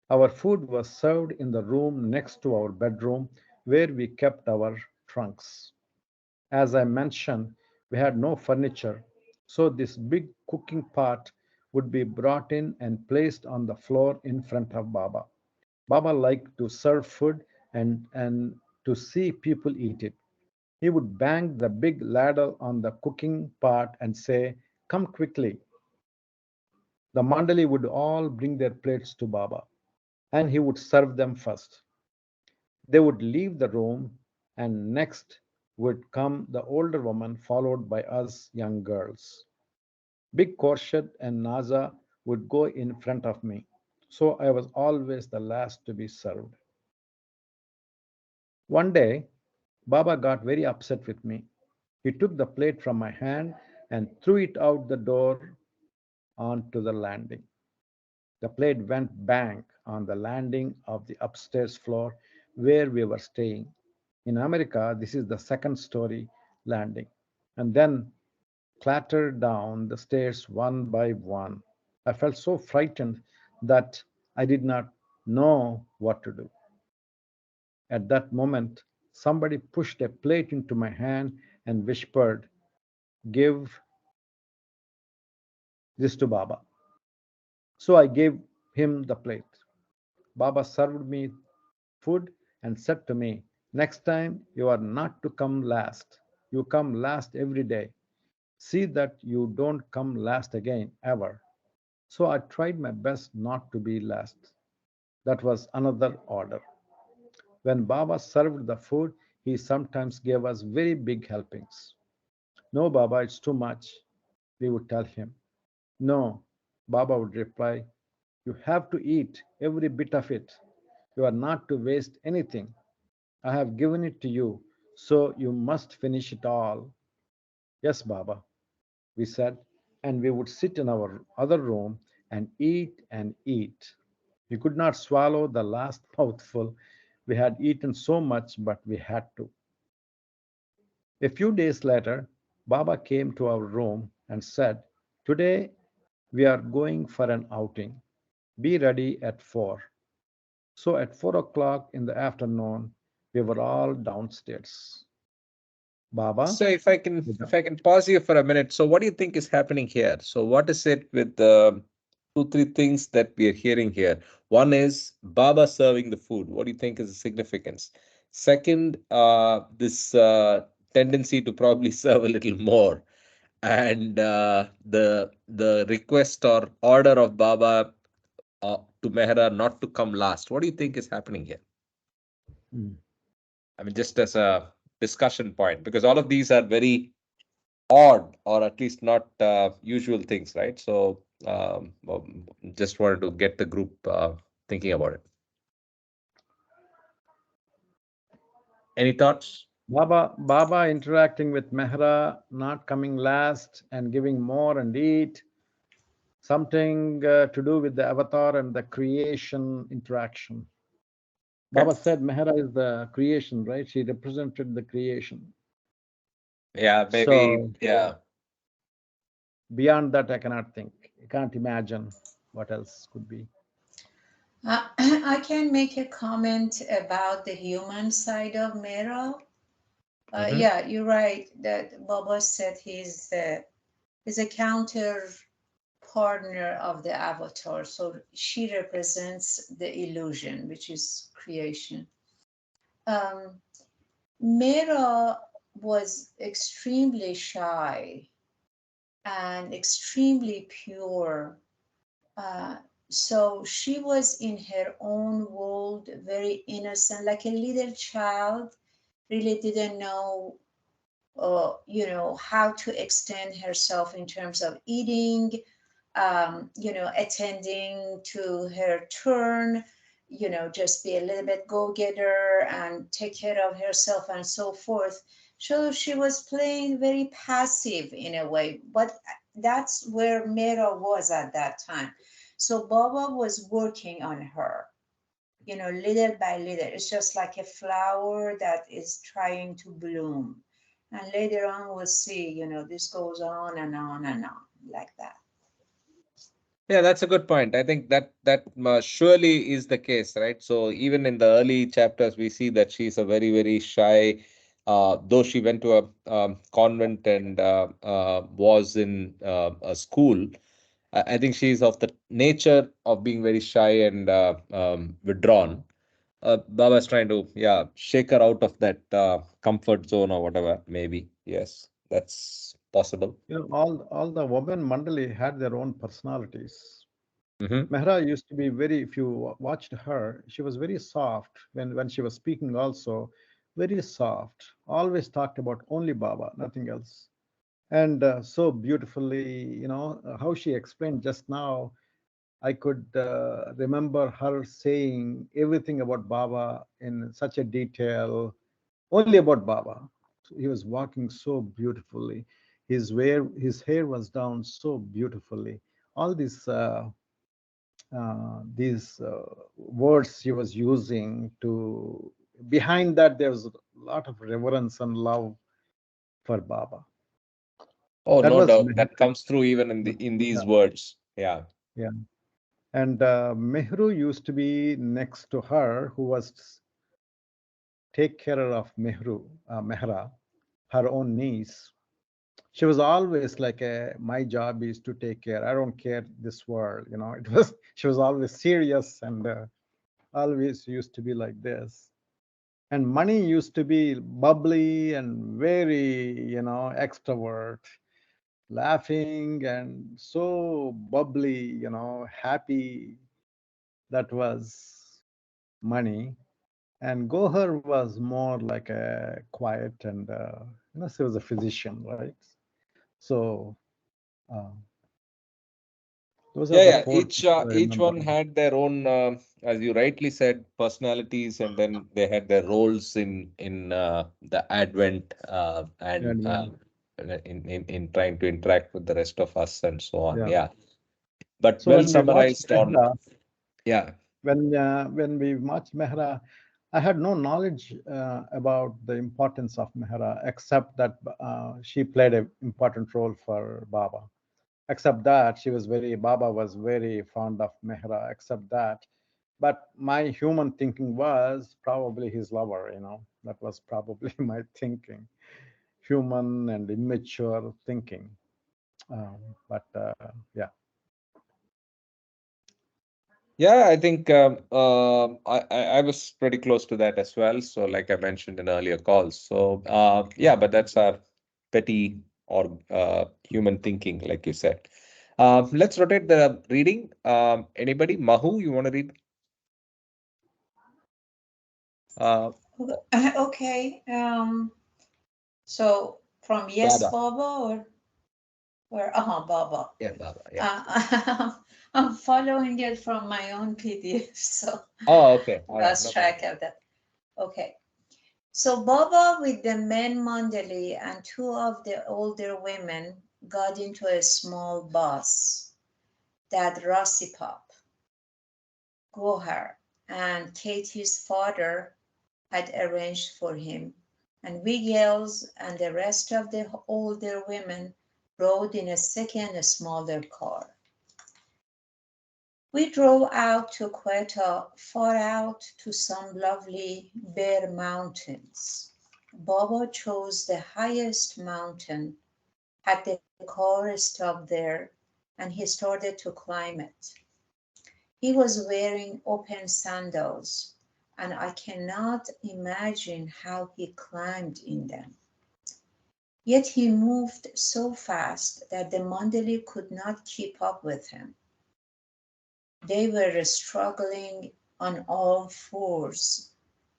our food was served in the room next to our bedroom where we kept our trunks. As I mentioned, we had no furniture, so this big cooking pot would be brought in and placed on the floor in front of Baba. Baba liked to serve food and to see people eat it. He would bang the big ladle on the cooking pot and say, "Come quickly." The Mandali would all bring their plates to Baba, and he would serve them first. They would leave the room, and next would come the older woman, followed by us young girls. Big Khorshid and Naza would go in front of me, so I was always the last to be served. One day, Baba got very upset with me. He took the plate from my hand and threw it out the door onto the landing. The plate went bang on the landing of the upstairs floor where we were staying. In America, this is the second story landing, and then clattered down the stairs one by one. I felt so frightened that I did not know what to do. At that moment, somebody pushed a plate into my hand and whispered, "Give this to Baba." So I gave him the plate. Baba served me food and said to me, "Next time you are not to come last. You come last every day. See that you don't come last again, ever." So I tried my best not to be last. That was another order. When Baba served the food, he sometimes gave us very big helpings. "No, Baba, it's too much," we would tell him. "No," Baba would reply, "you have to eat every bit of it. You are not to waste anything. I have given it to you, so you must finish it all." "Yes, Baba," we said, and we would sit in our other room and eat and eat. We could not swallow the last mouthful. We had eaten so much, but we had to. A few days later, Baba came to our room and said, "Today we are going for an outing. Be ready at 4." So at 4 o'clock in the afternoon, we were all downstairs. Baba, So if I can pause you for a minute. So what do you think is happening here? So what is it with the two, three things that we are hearing here? One is Baba serving the food. What do you think is the significance? Second, this tendency to probably serve a little more, and the request or order of Baba to Mehera not to come last. What do you think is happening here? Hmm. I mean, just as a discussion point, because all of these are very odd or at least not usual things, right? So just wanted to get the group thinking about it. Any thoughts? Baba interacting with Mehra, not coming last and giving more and eat. Something to do with the avatar and the creation interaction. Okay. Baba said Mehra is the creation, right? She represented the creation. Yeah, maybe. So Yeah. beyond that, I cannot think. I can't imagine what else could be. I can make a comment about the human side of Mera. Mhm. Yeah, you're right that Baba said he's a counter partner of the avatar. So she represents the illusion, which is creation. Um, Mera was extremely shy and extremely pure. Uh, so she was in her own world, very innocent, like a little child, really didn't know how to extend herself in terms of eating, attending to her turn, just be a little bit go-getter and take care of herself and so forth. So she was playing very passive in a way, but that's where Mera was at that time. So Baba was working on her, little by little. It's just like a flower that is trying to bloom. And later on, we'll see, you know, this goes on and on and on like that. Yeah, that's a good point. I think that surely is the case, right? So even in the early chapters, we see that she's a very, very shy, though she went to a convent and was in a school. I think she's of the nature of being very shy and withdrawn. Baba's trying to, yeah, shake her out of that comfort zone or whatever, maybe. Yes, that's possible. You know, all the women mandali had their own personalities. Mm-hmm. Mehra used to be very, if you watched her, she was very soft when she was speaking also, very soft, always talked about only Baba, nothing else. And so beautifully, you know, how she explained just now, I could remember her saying everything about Baba in such a detail, only about Baba. He was walking so beautifully. His hair was down so beautifully. All these words he was using to, behind that there was a lot of reverence and love for Baba. Oh, That no was doubt. That Mehra. comes through even in these words. Yeah. Yeah. And Mehru used to be next to her, who was take care of Mehra, her own niece. She was always like, my job is to take care. I don't care this world, you know. It was she was always serious and always used to be like this. And Money used to be bubbly and very, you know, extrovert, laughing and so bubbly, you know, happy. That was Money. And Gohar was more like a quiet and, you know, she was a physician, right? So uh, those are Yeah, the yeah. four things I Each remember. one had their own, as you rightly said, personalities, and then they had their roles in the Advent and And in trying to interact with the rest of us and so on. yeah. Yeah, but So well when we watched summarized on. Mehra, Yeah. when we watched Mehra, I had no knowledge about the importance of Mehra, except that she played an important role for Baba. Except that Baba was very fond of Mehra, except that. But my human thinking was probably his lover, you know, that was probably my thinking, human and immature thinking. But yeah. Yeah, I think I was pretty close to that as well. So, like I mentioned in earlier calls. So, yeah, but that's our petty or human thinking, like you said. Let's rotate the reading. Anybody? Mahu, you want to read? Uh, Okay. So from Yes Baba. Baba or Baba. Yeah, Baba. Yeah. I'm following it from my own PDF, so Oh, okay. All right. lost No track problem. of that. Okay. So Baba with the men Mandali and two of the older women got into a small bus that Rasipap, Gohar, and Katie's father had arranged for him, and we girls and the rest of the older women rode in a second, smaller car. We drove out to Quetta, far out to some lovely bare mountains. Baba chose the highest mountain, had the car stop there, and he started to climb it. He was wearing open sandals, and I cannot imagine how he climbed in them. Yet he moved so fast that the Mandali could not keep up with him. They were struggling on all fours,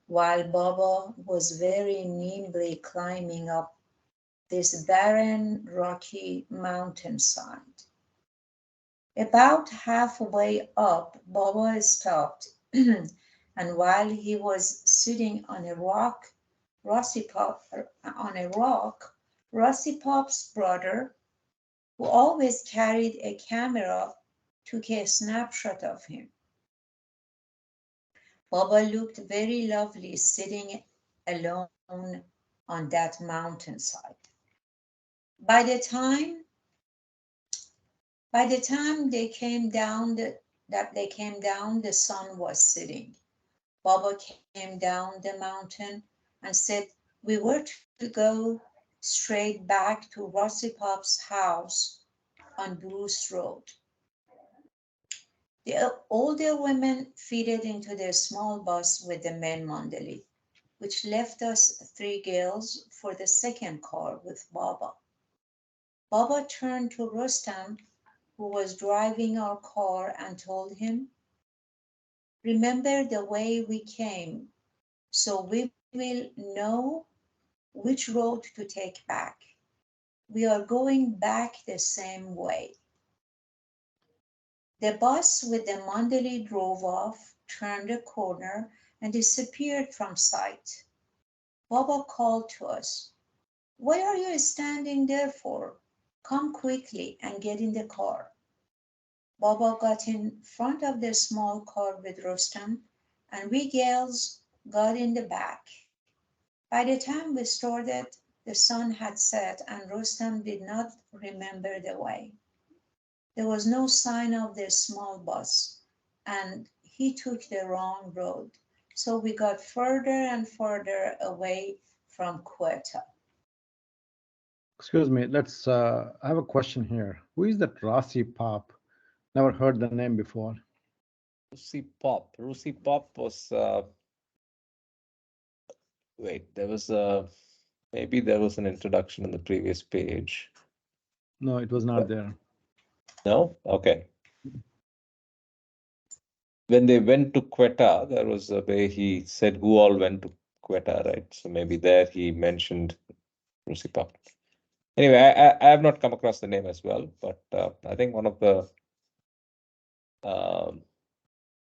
while Baba was very nimbly climbing up this barren, rocky mountainside. About halfway up, Baba stopped, and while he was sitting on a rock, Rossi Pop's brother, who always carried a camera, took a snapshot of him. Baba looked very lovely sitting alone on that mountainside. By the time they came down, the sun was setting. Baba came down the mountain and said we were to go straight back to Rossi Pop's house on Bruce Road. The older women fitted into their small bus with the men mandali, which left us three girls for the second car with Baba. Baba turned to Rustam, who was driving our car, and told him, remember the way we came, so we will know which road to take back. We are going back the same way. The bus with the mandali drove off, turned a corner, and disappeared from sight. Baba called to us, what are you standing there for? Come quickly and get in the car. Baba got in front of the small car with Rustam, and we girls got in the back. By the time we started, the sun had set and Rustam did not remember the way. There was no sign of the small bus, and he took the wrong road. So we got further and further away from Quetta. Excuse me, I have a question here. Who is that Rasi Pop? Never heard the name before. Rusi Pop. Rusi Pop was, wait, there was maybe there was an introduction on the previous page. No, it was not there. No? Okay. When they went to Quetta, there was a way he said who all went to Quetta, right? So maybe there he mentioned Rusi Pop. Anyway, I have not come across the name as well, but I think one of the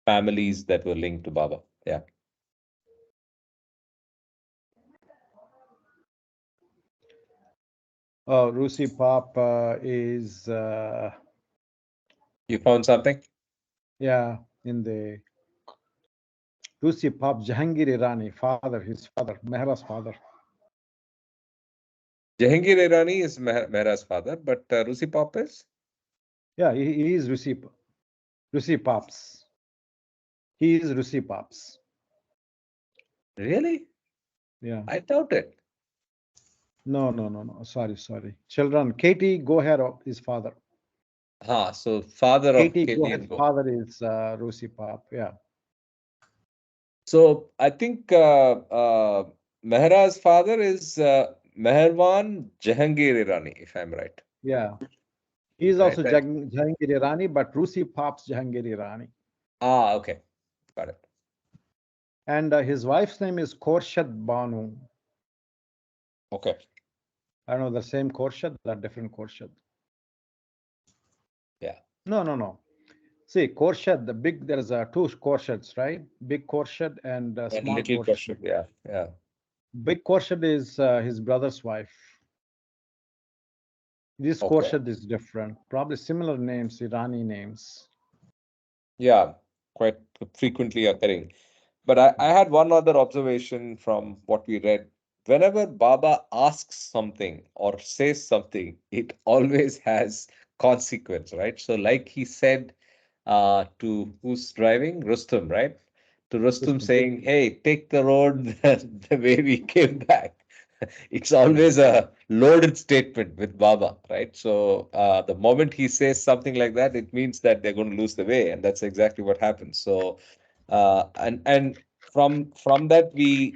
families that were linked to Baba. Yeah. Oh, Rusi Pop is, You found something? yeah, in the Rusi Pop, Jahangir Irani, his father, Mehera's father. Jahangir Irani is Mehra's father, but Rusi Pop is? Yeah, he is Rusi Pops. He is Rusi Pops. Really? Yeah. I doubt it. No. Sorry. Children, Katie Gohar, his father. So father of Katie Katie and Gohar's Go. father is Rusi Pop. Yeah. So I think Mehra's father is Meherwan Jahangir Irani, if I'm right. Yeah. He is Right, also right. Jahangir Irani, but Rusi Pop's Jahangir Irani. Okay. Got it. And his wife's name is Khorshad Banu. Okay. I don't know, the same Khorshad, that different Khorshad. Yeah. No. See, Khorshad, there's two Khorshads, right? Big Khorshad and And small little Khorshad. question. Yeah. Big Khorshad is his brother's wife. This Okay. Khorshad is different. Probably similar names, Irani names. Yeah, quite frequently occurring. But I had one other observation from what we read. Whenever Baba asks something or says something, it always has consequence, right? So like he said to who's driving? Rustum, right? To Rustum saying, hey, take the road the way we came back. It's always a loaded statement with Baba, right? So the moment he says something like that, it means that they're going to lose the way, and that's exactly what happens. So and from that we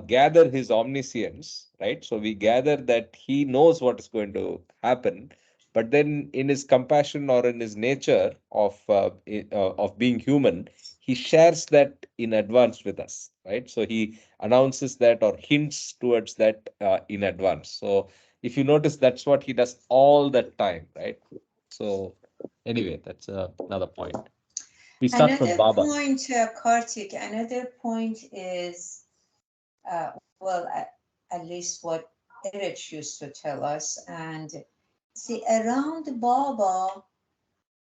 gather his omniscience, right? So we gather that he knows what is going to happen, but then in his compassion or in his nature of being human, he shares that in advance with us, right? So he announces that or hints towards that in advance. So if you notice, that's what he does all the time, right? So anyway, that's another point. We start from Another Baba. point, Kartik, another point is, well, at least what Erich used to tell us. And see, around Baba,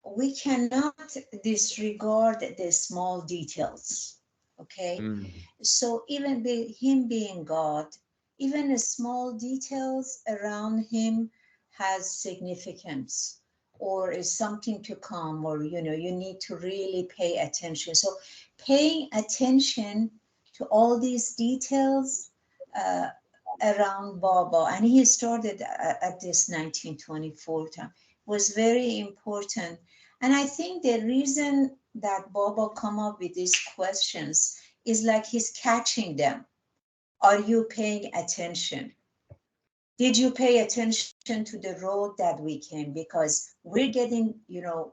we cannot disregard the small details. Okay. Mm. So even him being God, even small details around him has significance or is something to come, or you need to really pay attention. So paying attention to all these details around Baba, and he started at this 1924 time, was very important. And I think the reason that Baba come up with these questions is like he's catching them. Are you paying attention? Did you pay attention to the road that we came? Because we're getting,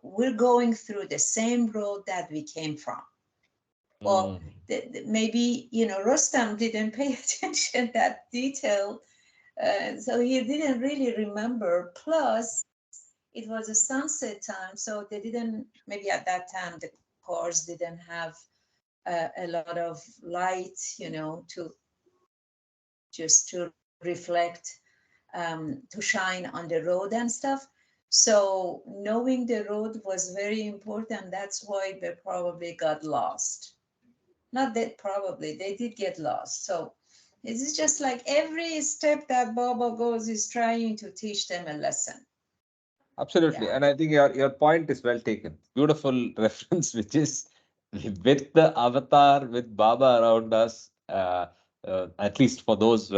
we're going through the same road that we came from. Well, maybe, Rostam didn't pay attention that detail. So he didn't really remember. Plus, it was a sunset time. So they didn't, maybe at that time, the cars didn't have a lot of light, to just to reflect, to shine on the road and stuff. So knowing the road was very important. That's why they probably got lost. Not that probably, they did get lost. So it's just like every step that Baba goes is trying to teach them a lesson. Absolutely. Yeah. And I think your point is well taken. Beautiful reference, which is with the avatar, with Baba around us, at least for those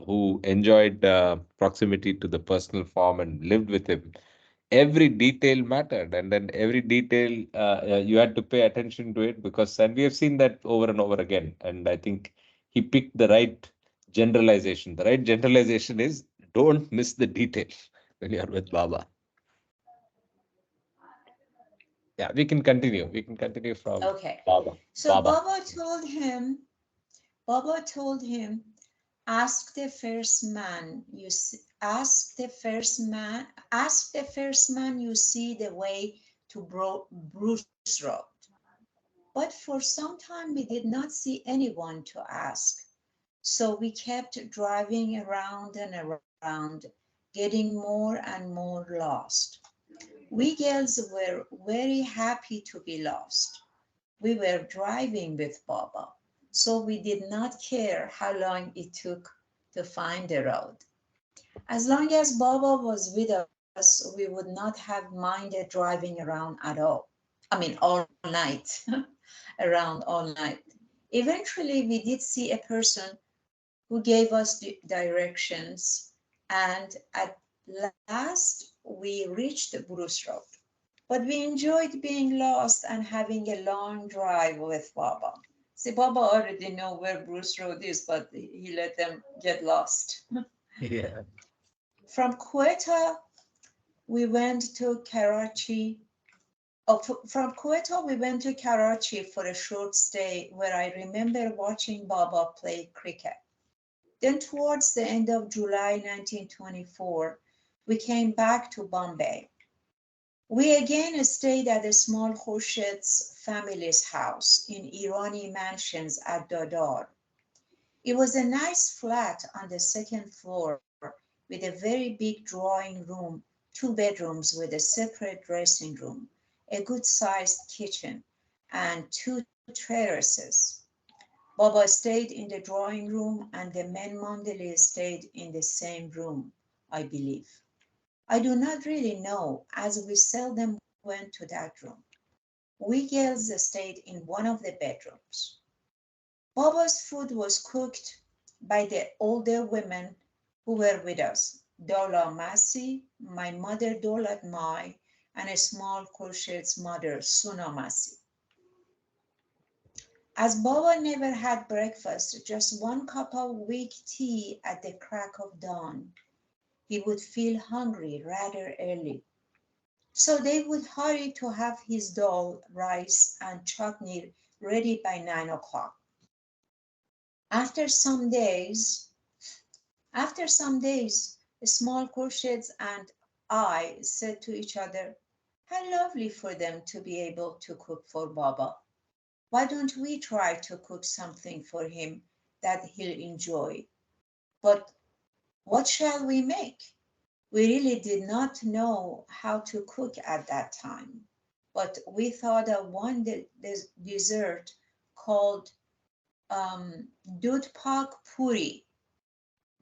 who enjoyed proximity to the personal form and lived with him, every detail mattered. And then every detail, you had to pay attention to it because, and we have seen that over and over again. And I think he picked the right generalization. The right generalization is don't miss the detail when you're with Baba. Yeah, we can continue. We can continue from Okay. Baba. So Baba. Baba told him, ask the first man you see, ask the first man you see the way to Bruce Road. But for some time we did not see anyone to ask. So we kept driving around and around, getting more and more lost. We girls were very happy to be lost. We were driving with Baba, so we did not care how long it took to find the road. As long as Baba was with us, we would not have minded driving around at all. I mean, all night, around all night. Eventually, we did see a person who gave us the directions, and at last, we reached Bruce Road. But we enjoyed being lost and having a long drive with Baba. See, Baba already know where Bruce Road is, but he let them get lost. Yeah. From Quetta, we went to Karachi. Oh, from Quetta, we went to Karachi for a short stay where I remember watching Baba play cricket. Then towards the end of July 1924, we came back to Bombay. We again stayed at a small Khurshed's family's house in Irani Mansions at Dadar. It was a nice flat on the second floor with a very big drawing room, 2 bedrooms with a separate dressing room, a good-sized kitchen, and 2 terraces. Baba stayed in the drawing room and the men Mandeli stayed in the same room, I believe. I do not really know, as we seldom went to that room. We girls stayed in one of the bedrooms. Baba's food was cooked by the older women who were with us, Dola Masi, my mother Dolat Mai, and a small Khurshed's mother, Suna Masi. As Baba never had breakfast, just 1 cup of weak tea at the crack of dawn, he would feel hungry rather early. So they would hurry to have his dal, rice, and chutney ready by 9 o'clock. After some days, the small Khursheds and I said to each other, how lovely for them to be able to cook for Baba. Why don't we try to cook something for him that he'll enjoy? But what shall we make? We really did not know how to cook at that time, but we thought of one dessert called dudh pak puri.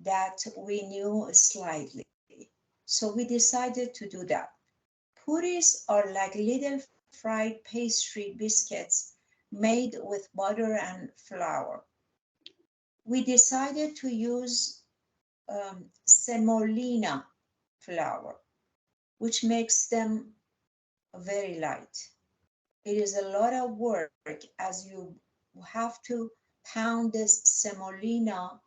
that we knew slightly. So we decided to do that. Puris are like little fried pastry biscuits made with butter and flour. We decided to use semolina flour, which makes them very light. It is a lot of work as you have to pound this semolina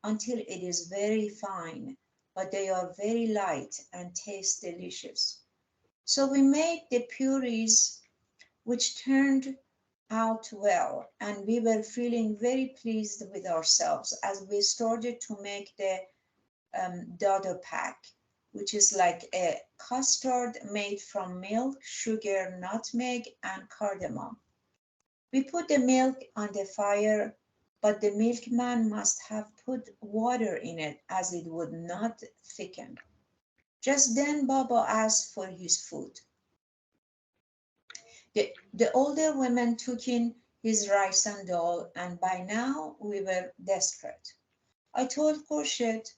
until it is very fine, but they are very light and taste delicious. So we made the purees, which turned out well, and we were feeling very pleased with ourselves as we started to make the dodo pack, which is like a custard made from milk, sugar, nutmeg, and cardamom. We put the milk on the fire, but the milkman must have put water in it as it would not thicken. Just then Baba asked for his food. The older women took in his rice and dal, and by now we were desperate. I told Khurshid,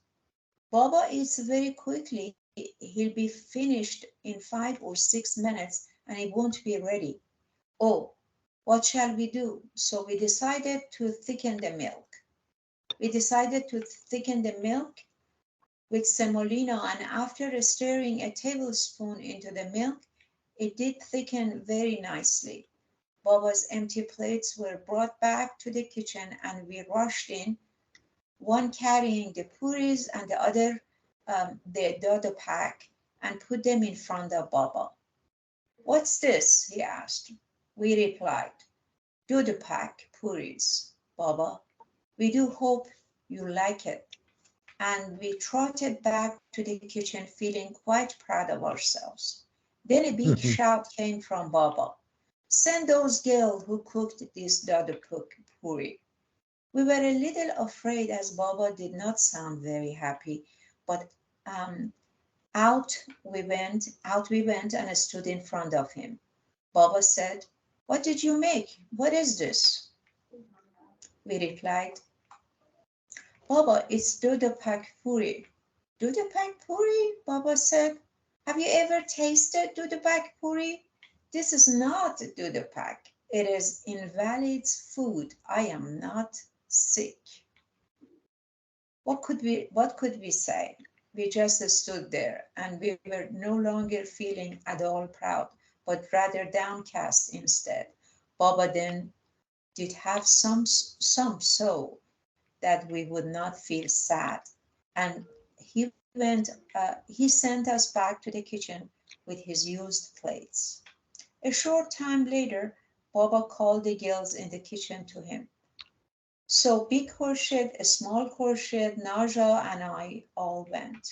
Baba eats very quickly. He'll be finished in 5 or 6 minutes and it won't be ready. Oh, what shall we do? So we decided to thicken the milk. We decided to thicken the milk with semolina, and after stirring a tablespoon into the milk, it did thicken very nicely. Baba's empty plates were brought back to the kitchen and we rushed in, one carrying the puris and the other the dodo pack, and put them in front of Baba. What's this? He asked. We replied, dodo pack puris, Baba. We do hope you like it. And we trotted back to the kitchen feeling quite proud of ourselves. Then a big shout came from Baba. Send those girls who cooked this dodo puri. We were a little afraid as Baba did not sound very happy, but um, out we went and stood in front of him. Baba said, what did you make? What is this? We replied, Baba, it's Dudapak Puri. Dudapak Puri? Baba said, have you ever tasted Dudapak Puri? This is not Dudapak. It is invalid's food. I am not sick. What could we say? We just stood there and we were no longer feeling at all proud, but rather downcast instead. Baba then did have some so that we would not feel sad. And he sent us back to the kitchen with his used plates. A short time later, Baba called the girls in the kitchen to him. So Big Khurshid, a small Khurshid, Naja, and I all went.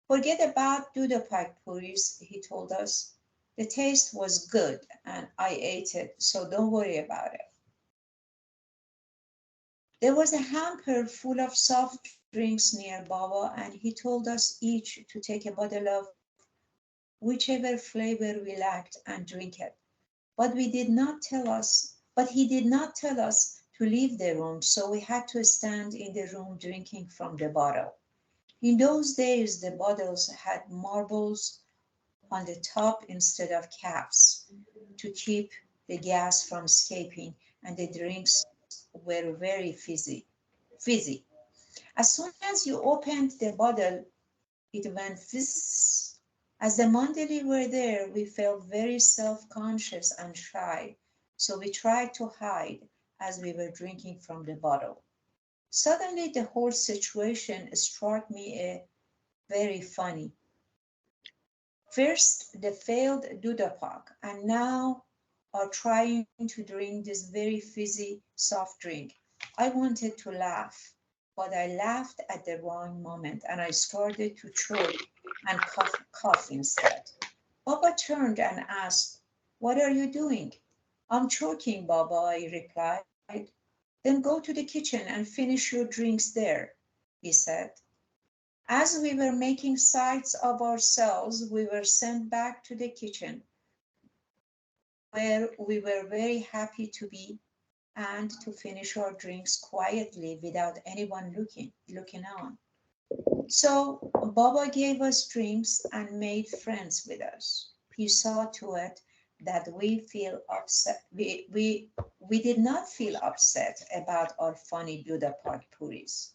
Forget about Dudapak puris, he told us. The taste was good and I ate it, so don't worry about it. There was a hamper full of soft drinks near Baba, and he told us each to take a bottle of whichever flavor we liked and drink it. But he did not tell us to leave the room, so we had to stand in the room drinking from the bottle. In those days, the bottles had marbles on the top instead of caps to keep the gas from escaping, and the drinks were very fizzy. As soon as you opened the bottle, it went fizz. As the Mandeli were there, we felt very self-conscious and shy, so we tried to hide as we were drinking from the bottle. Suddenly, the whole situation struck me very funny. First, the failed Dudapak, and now are trying to drink this very fizzy soft drink. I wanted to laugh, but I laughed at the wrong moment and I started to choke and cough instead. Baba turned and asked, what are you doing? I'm choking, Baba, I replied. Then go to the kitchen and finish your drinks there, he said. As we were making sights of ourselves, we were sent back to the kitchen, where we were very happy to be and to finish our drinks quietly without anyone looking on. So Baba gave us drinks and made friends with us. He saw to it that we feel upset. We did not feel upset about our funny Buddha Park puris.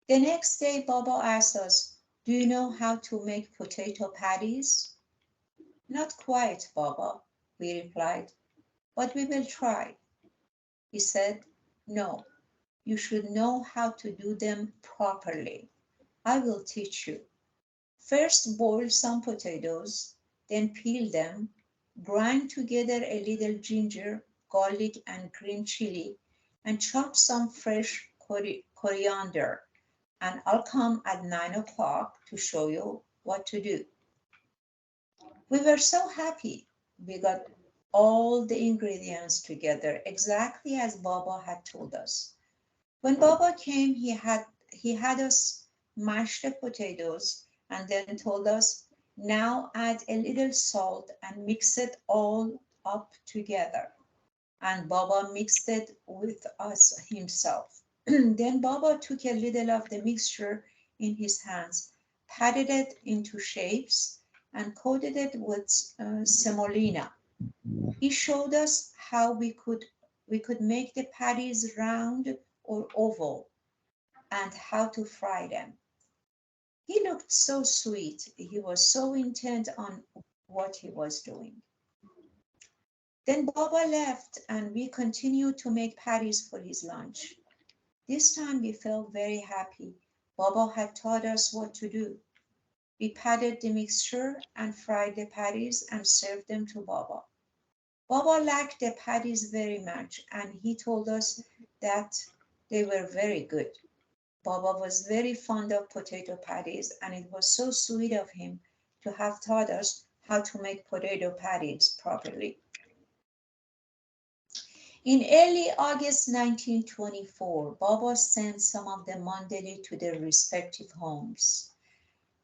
The next day, Baba asked us, "Do you know how to make potato patties?" "Not quite, Baba," we replied, "but we will try." He said, "No, you should know how to do them properly. I will teach you. First boil some potatoes, then peel them, grind together a little ginger, garlic, and green chili, and chop some fresh coriander, and I'll come at 9 o'clock to show you what to do." We were so happy. We got all the ingredients together exactly as Baba had told us. When Baba came, he had us mash the potatoes and then told us, "Now add a little salt and mix it all up together." And Baba mixed it with us himself. Then Baba took a little of the mixture in his hands, patted it into shapes, and coated it with semolina. He showed us how we could make the patties round or oval, and how to fry them. He looked so sweet. He was so intent on what he was doing. Then Baba left and we continued to make patties for his lunch. This time we felt very happy. Baba had taught us what to do. We patted the mixture and fried the patties and served them to Baba. Baba liked the patties very much and he told us that they were very good. Baba was very fond of potato patties and it was so sweet of him to have taught us how to make potato patties properly. In early August 1924, Baba sent some of the Mandeli to their respective homes,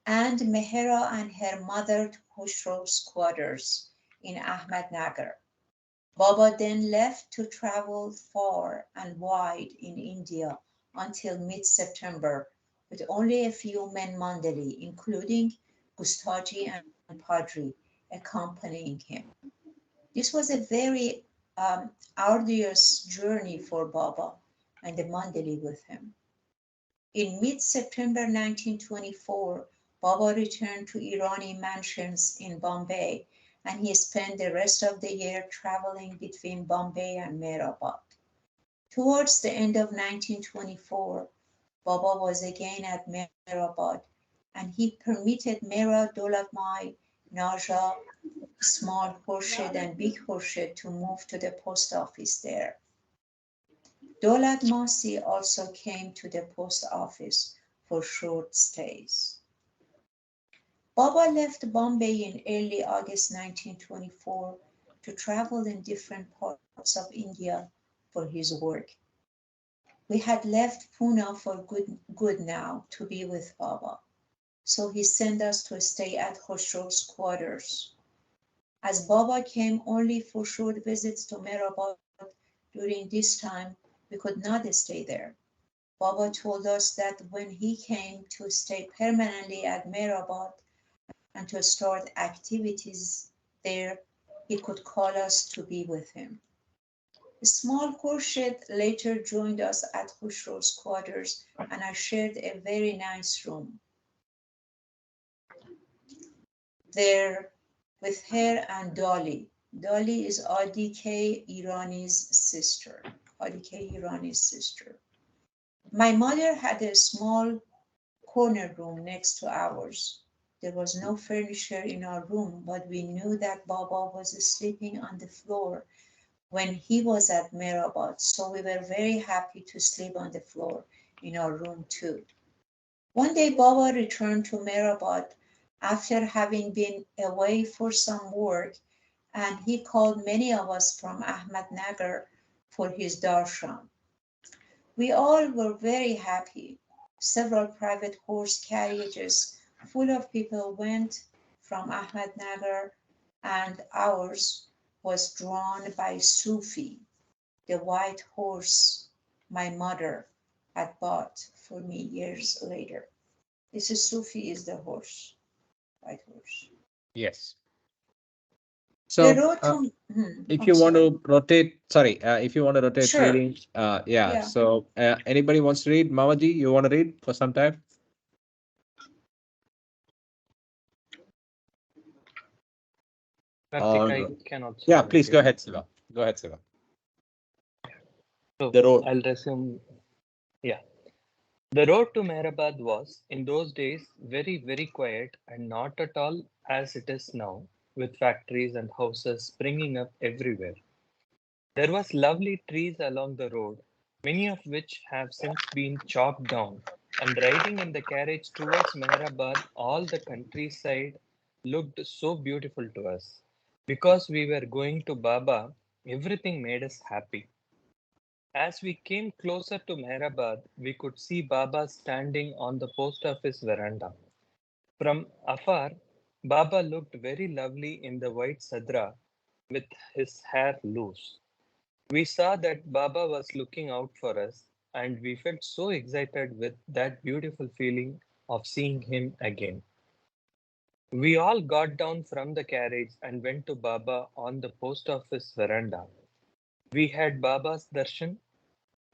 and Mehera and her mother to Khosrow's quarters in Ahmednagar. Baba then left to travel far and wide in India until mid-September with only a few men Mandeli, including Gustaji and Padri, accompanying him. This was a very arduous journey for Baba and the Mandeli with him. In mid-September 1924, Baba returned to Irani mansions in Bombay and he spent the rest of the year traveling between Bombay and Meherabad. Towards the end of 1924, Baba was again at Meherabad and he permitted Mera, Dolatmai, Naja, Small Khurshid and Big Khurshid to move to the post office there. Dolat Masi also came to the post office for short stays. Baba left Bombay in early August 1924 to travel in different parts of India for his work. We had left Pune for good now to be with Baba, so he sent us to stay at Khosrow's quarters. As Baba came only for short visits to Meherabad during this time, we could not stay there. Baba told us that when he came to stay permanently at Meherabad and to start activities there, he could call us to be with him. Small Khurshid later joined us at Khosrow's quarters and I shared a very nice room there with her and Dolly. Dolly is Adike Irani's sister. Adike Irani's sister. My mother had a small corner room next to ours. There was no furniture in our room, but we knew that Baba was sleeping on the floor when he was at Meherabad, so we were very happy to sleep on the floor in our room too. One day Baba returned to Meherabad after having been away for some work, and he called many of us from Ahmednagar for his darshan. We all were very happy. Several private horse carriages full of people went from Ahmednagar and ours was drawn by Sufi. the white horse my mother had bought for me years later. This is Sufi is the horse, white horse. Yes. The So road to, if I'm you want sorry. to rotate, sorry, if you want to rotate Sure. reading, yeah. Yeah. So anybody wants to read? Mamaji, you want to read for some time? Karthik, I can also. Yeah, please volunteer. go ahead, Siva. Go ahead, Siva. So The road. I'll resume. Yeah. The road to Meherabad was, in those days, very, very quiet and not at all as it is now, with factories and houses springing up everywhere. There was lovely trees along the road, many of which have since been chopped down, and riding in the carriage towards Meherabad, all the countryside looked so beautiful to us. Because we were going to Baba, everything made us happy. As we came closer to Meherabad, we could see Baba standing on the post office veranda. From afar, Baba looked very lovely in the white sadra with his hair loose. We saw that Baba was looking out for us, and we felt so excited with that beautiful feeling of seeing him again. We all got down from the carriage and went to Baba on the post office veranda. We had Baba's darshan,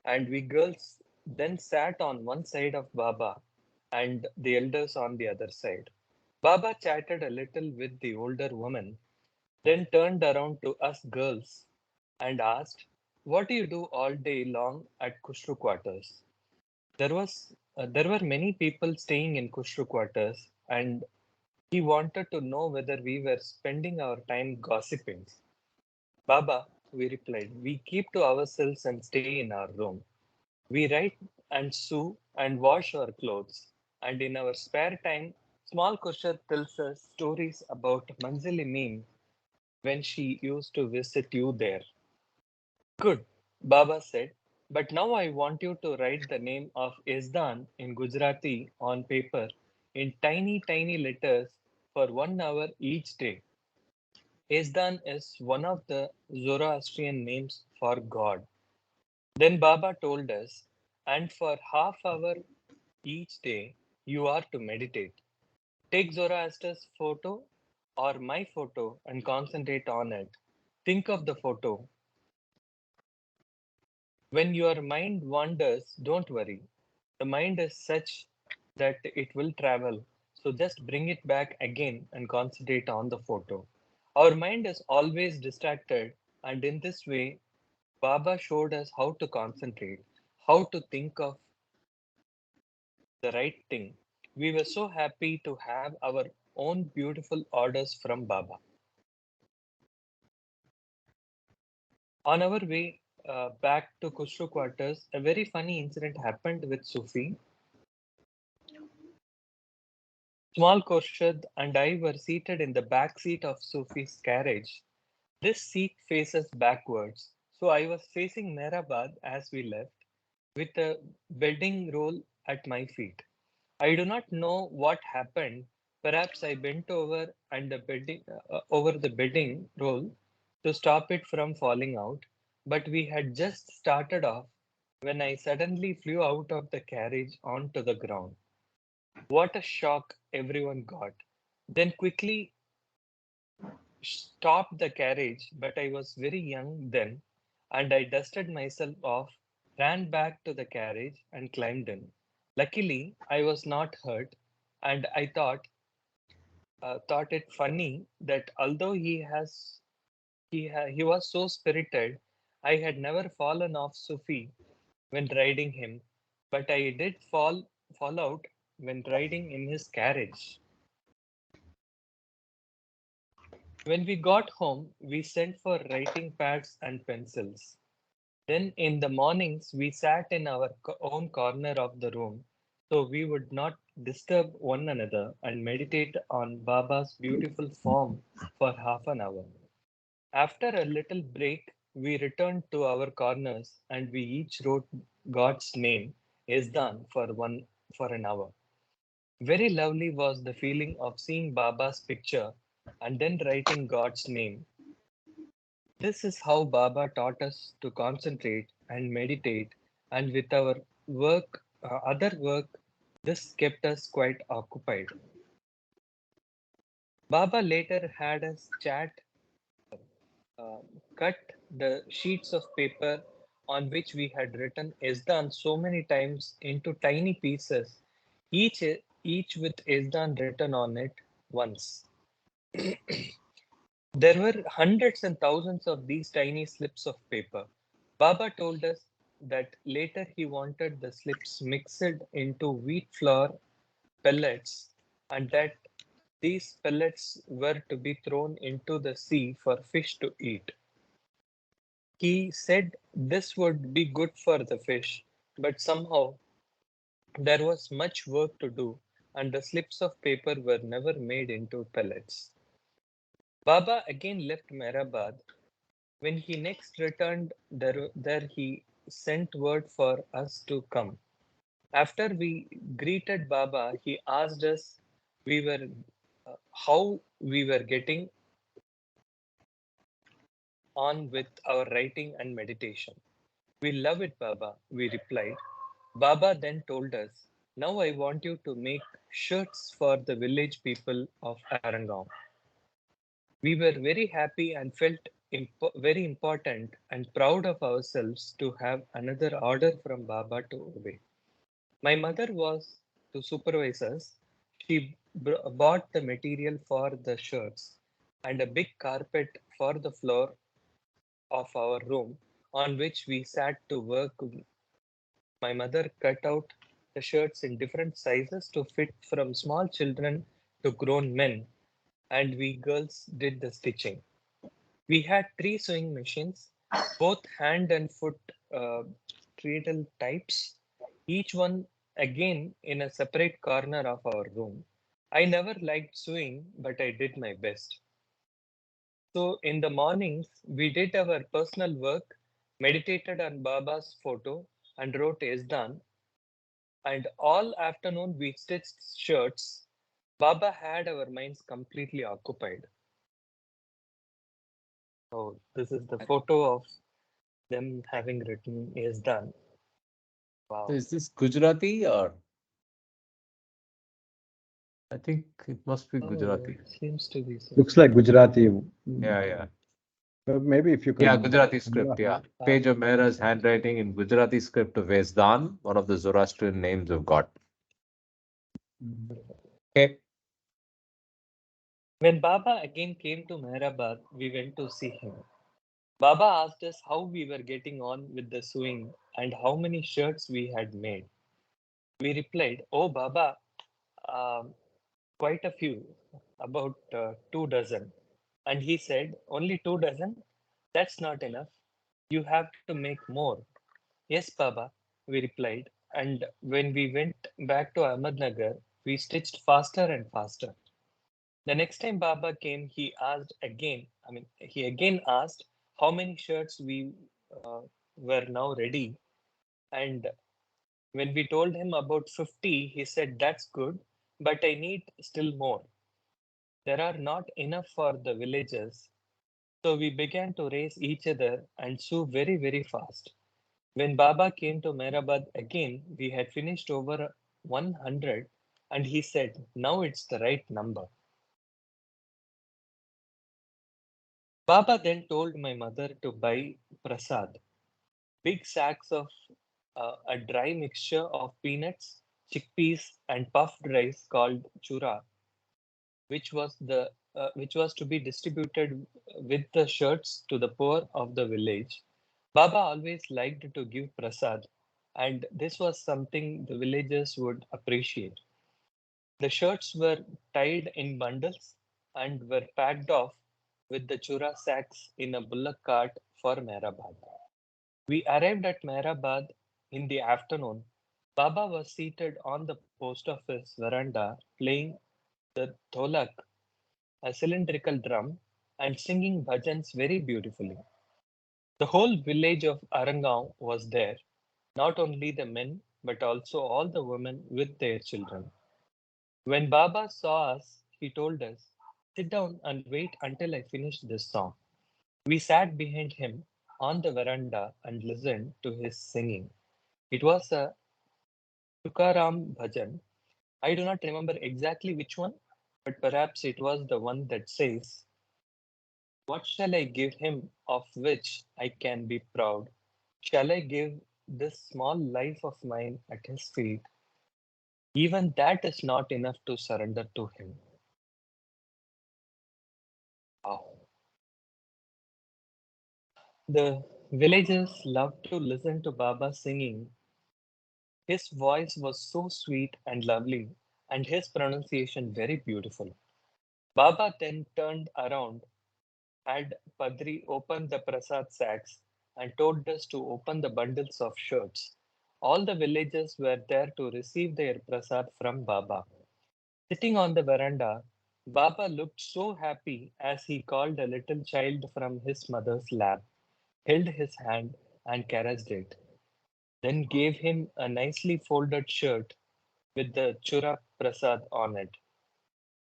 and we girls then sat on one side of Baba and the elders on the other side. Baba chatted a little with the older woman, then turned around to us girls and asked, "What do you do all day long at Kushru quarters?" There were many people staying in Kushru quarters, and he wanted to know whether we were spending our time gossiping. "Baba," we replied, "we keep to ourselves and stay in our room. We write and sew and wash our clothes, and in our spare time, small Kushar tells us stories about Manzili Meme when she used to visit you there." "Good," Baba said, "but now I want you to write the name of Ezdan in Gujarati on paper in tiny, tiny letters for 1 hour each day. Ezdan is one of the Zoroastrian names for God." Then Baba told us, "And for half-hour each day, you are to meditate. Take Zoroaster's photo or my photo and concentrate on it. Think of the photo. When your mind wanders, don't worry. The mind is such that it will travel. So just bring it back again and concentrate on the photo." Our mind is always distracted, and in this way, Baba showed us how to concentrate, how to think of the right thing. We were so happy to have our own beautiful orders from Baba. On our way back to Kushru quarters, a very funny incident happened with Sufi. Small Khurshid and I were seated in the back seat of Sufi's carriage. This seat faces backwards, so I was facing Mehrabad as we left, with a bedding roll at my feet. I do not know what happened. Perhaps I bent over and over the bedding roll to stop it from falling out, but we had just started off when I suddenly flew out of the carriage onto the ground. What a shock everyone got. Then quickly stopped the carriage, but I was very young then, and I dusted myself off, ran back to the carriage, and climbed in. Luckily, I was not hurt, and I thought it funny that although he was so spirited, I had never fallen off Sufi when riding him, but I did fall out when riding in his carriage. When we got home, we sent for writing pads and pencils. Then in the mornings, we sat in our own corner of the room so we would not disturb one another and meditate on Baba's beautiful form for half an hour. After a little break, we returned to our corners and we each wrote God's name Isdan for an hour. Very lovely was the feeling of seeing Baba's picture and then writing God's name. This is how Baba taught us to concentrate and meditate, and with our other work, this kept us quite occupied. Baba later had us uh, cut the sheets of paper on which we had written Ezdan so many times into tiny pieces, each, each with Ezdan written on it once. There were hundreds and thousands of these tiny slips of paper. Baba told us that later he wanted the slips mixed into wheat flour pellets and that these pellets were to be thrown into the sea for fish to eat. He said this would be good for the fish, but somehow there was much work to do and the slips of paper were never made into pellets. Baba again left Mehrabad. When he next returned there he sent word for us to come. After we greeted Baba, he asked us we were how we were getting on with our writing and meditation. We love it, Baba, we replied. Baba then told us, now I want you to make shirts for the village people of Arangam. We were very happy and felt very important and proud of ourselves to have another order from Baba to obey. My mother was to supervise us. She bought the material for the shirts and a big carpet for the floor of our room on which we sat to work. My mother cut out the shirts in different sizes to fit from small children to grown men, and we girls did the stitching. We had 3 sewing machines, both hand and foot treadle types, each one again in a separate corner of our room. I never liked sewing, but I did my best. So in the mornings, we did our personal work, meditated on Baba's photo, and wrote Ezdan. And all afternoon, we stitched shirts. Baba had our minds completely occupied. Oh, this is the photo of them having written Ezdan. Wow. So is this Gujarati or? I think it must be Oh, Gujarati. seems to be so. Looks like Gujarati. Yeah. Maybe if you can. Yeah, Gujarati script, yeah. Page of Mehera's handwriting in Gujarati script of Ezdan, one of the Zoroastrian names of God. Okay. When Baba again came to Meherabad, we went to see him. Baba asked us how we were getting on with the sewing and how many shirts we had made. We replied, oh Baba, um, quite a few, about 2 dozen. And he said, only 2 dozen? That's not enough. You have to make more. Yes, Baba, we replied. And when we went back to Ahmednagar, we stitched faster and faster. The next time Baba came, he again asked how many shirts we uh, were now ready. And when we told him about 50, he said, that's good, but I need still more. There are not enough for the villagers. So we began to race each other and sew very, very fast. When Baba came to Mehrabad again, we had finished over 100 and he said, now it's the right number. Baba then told my mother to buy prasad, big sacks of a dry mixture of peanuts, chickpeas, and puffed rice called chura, which was to be distributed with the shirts to the poor of the village. Baba always liked to give prasad, and this was something the villagers would appreciate. The shirts were tied in bundles and were packed off with the chura sacks in a bullock cart for Mehrabad. We arrived at Mehrabad in the afternoon. Baba was seated on the post office veranda playing the dholak, a cylindrical drum, and singing bhajans very beautifully. The whole village of Arangam was there, not only the men, but also all the women with their children. When Baba saw us, he told us, sit down and wait until I finish this song. We sat behind him on the veranda and listened to his singing. It was a Tukaram bhajan. I do not remember exactly which one, but perhaps it was the one that says, "What shall I give him of which I can be proud? Shall I give this small life of mine at his feet? Even that is not enough to surrender to him." Wow. The villagers loved to listen to Baba singing. His voice was so sweet and lovely, and his pronunciation very beautiful. Baba then turned around, had Padri open the prasad sacks, and told us to open the bundles of shirts. All the villagers were there to receive their prasad from Baba. Sitting on the veranda, Baba looked so happy as he called a little child from his mother's lap, held his hand, and caressed it, then gave him a nicely folded shirt with the Chura Prasad on it.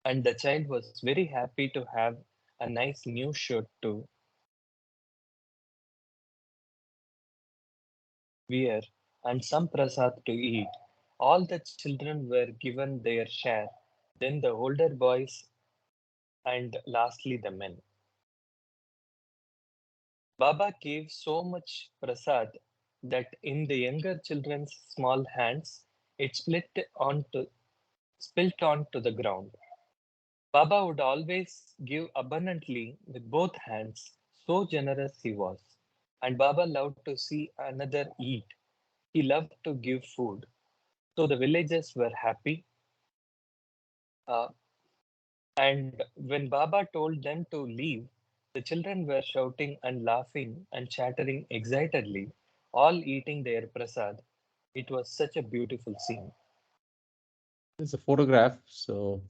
And the child was very happy to have a nice new shirt to wear and some prasad to eat. All the children were given their share, then the older boys, and lastly the men. Baba gave so much prasad that in the younger children's small hands it spilt onto the ground. Baba would always give abundantly with both hands, so generous he was. And Baba loved to see another eat. He loved to give food. So the villagers were happy. Uh, and when Baba told them to leave, the children were shouting and laughing and chattering excitedly, all eating their prasad. It was such a beautiful scene. It's a photograph, so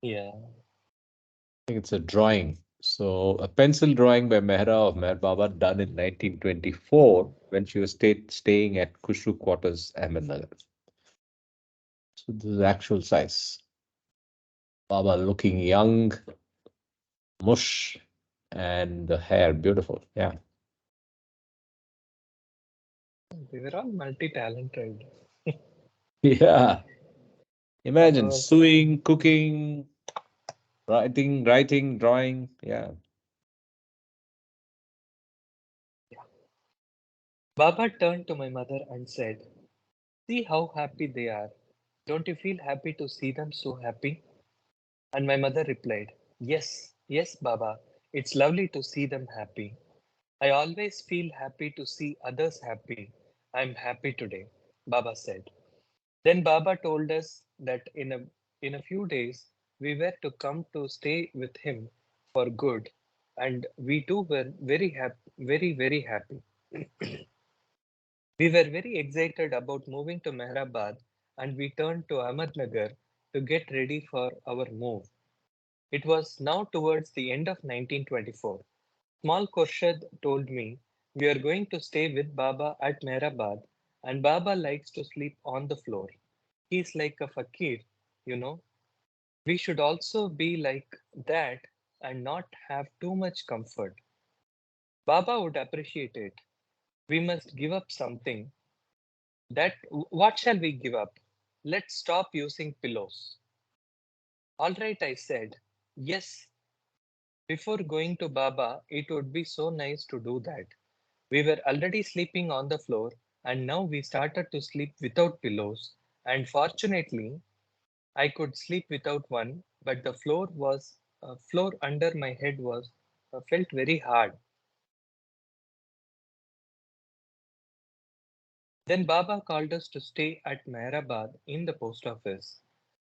Yeah. I think it's a drawing. So a pencil drawing by Mehera of Meher Baba done in 1924 when she was staying at Kushru Quarters, Ahmednagar. So this is actual size. Baba looking young, mush, and the hair beautiful. Yeah. They were all multi-talented. Yeah. Imagine Baba, sewing, cooking, writing, drawing. Yeah. Baba turned to my mother and said, "See how happy they are. Don't you feel happy to see them so happy?" And my mother replied, "Yes, yes, Baba. It's lovely to see them happy. I always feel happy to see others happy. I'm happy today," Baba said. Then Baba told us that in a few days we were to come to stay with him for good, and we too were very happy, very happy. We were very excited about moving to Mehrabad, and we turned to Ahmednagar to get ready for our move. It was now towards the end of 1924. Small Khurshid told me, "We are going to stay with Baba at Mehrabad, and Baba likes to sleep on the floor. He's like a fakir, you know. We should also be like that and not have too much comfort. Baba would appreciate it. We must give up something. What shall we give up? Let's stop using pillows." "All right," I said. "Yes, before going to Baba, it would be so nice to do that. We were already sleeping on the floor, and now we started to sleep without pillows. And fortunately, I could sleep without one, but the floor under my head was felt very hard." Then Baba called us to stay at Mehrabad in the post office.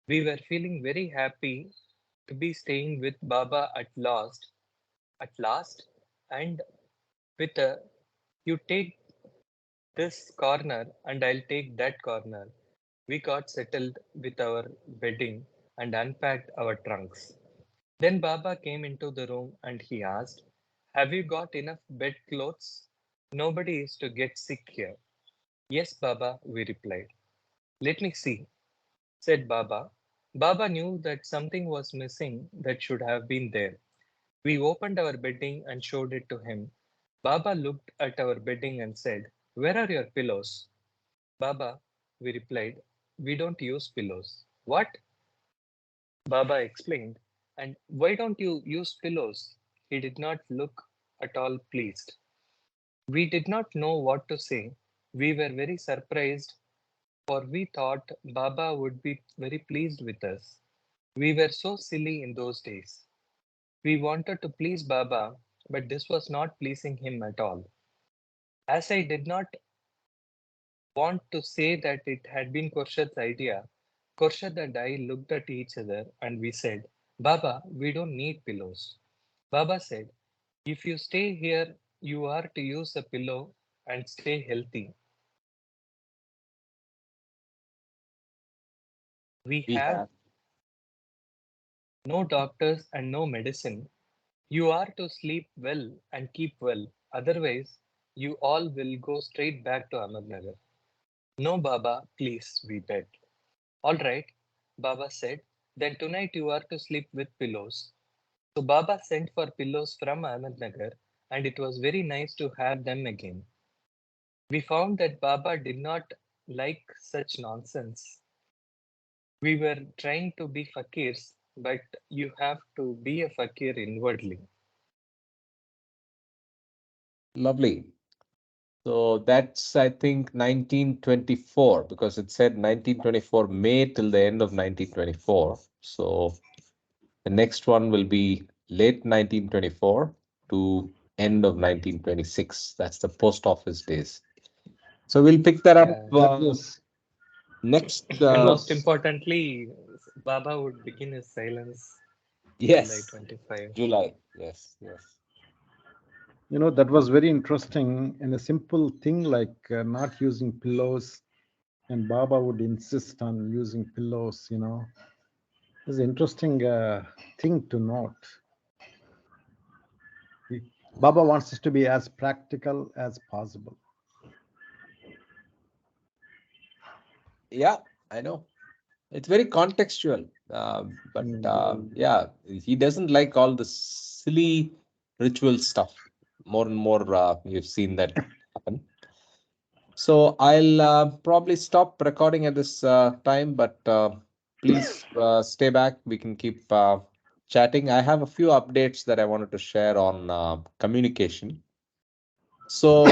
We were feeling very happy to be staying with Baba at last, and with a "you take this corner and I'll take that corner," we got settled with our bedding and unpacked our trunks. Then Baba came into the room and he asked, "Have you got enough bed clothes? Nobody is to get sick here." "Yes, Baba," we replied. "Let me see," said Baba. Baba knew that something was missing that should have been there. We opened our bedding and showed it to him. Baba looked at our bedding and said, "Where are your pillows?" "Baba," we replied, "we don't use pillows." "What?" Baba explained. "And why don't you use pillows?" He did not look at all pleased. We did not know what to say. We were very surprised, for we thought Baba would be very pleased with us. We were so silly in those days. We wanted to please Baba, but this was not pleasing him at all. As I did not want to say that it had been Khurshad's idea, Khurshad and I looked at each other and we said, "Baba, we don't need pillows." Baba said, "If you stay here, you are to use a pillow and stay healthy. We We have have. no doctors and no medicine. You are to sleep well and keep well. Otherwise, you all will go straight back to Ahmednagar." "No, Baba, please," we begged. "All right," Baba said. "Then tonight you are to sleep with pillows." So Baba sent for pillows from Ahmednagar, and it was very nice to have them again. We found that Baba did not like such nonsense. We were trying to be fakirs, but you have to be a fakir inwardly. Lovely. So that's, I think, 1924, because it said 1924 May till the end of 1924. So the next one will be late 1924 to end of 1926. That's the post office days. So we'll pick that up Yeah. That was next. that And most was importantly, Baba would begin his silence July Yes, 25. July. Yes, yes. that was very interesting, and a simple thing like not using pillows, and Baba would insist on using pillows. It's an interesting thing to note. Baba wants us to be as practical as possible. Yeah, I know. It's very contextual. But yeah, he doesn't like all the silly ritual stuff. More and more, we've seen that happen. So I'll probably stop recording at this time, but please stay back. We can keep chatting. I have a few updates that I wanted to share on communication. So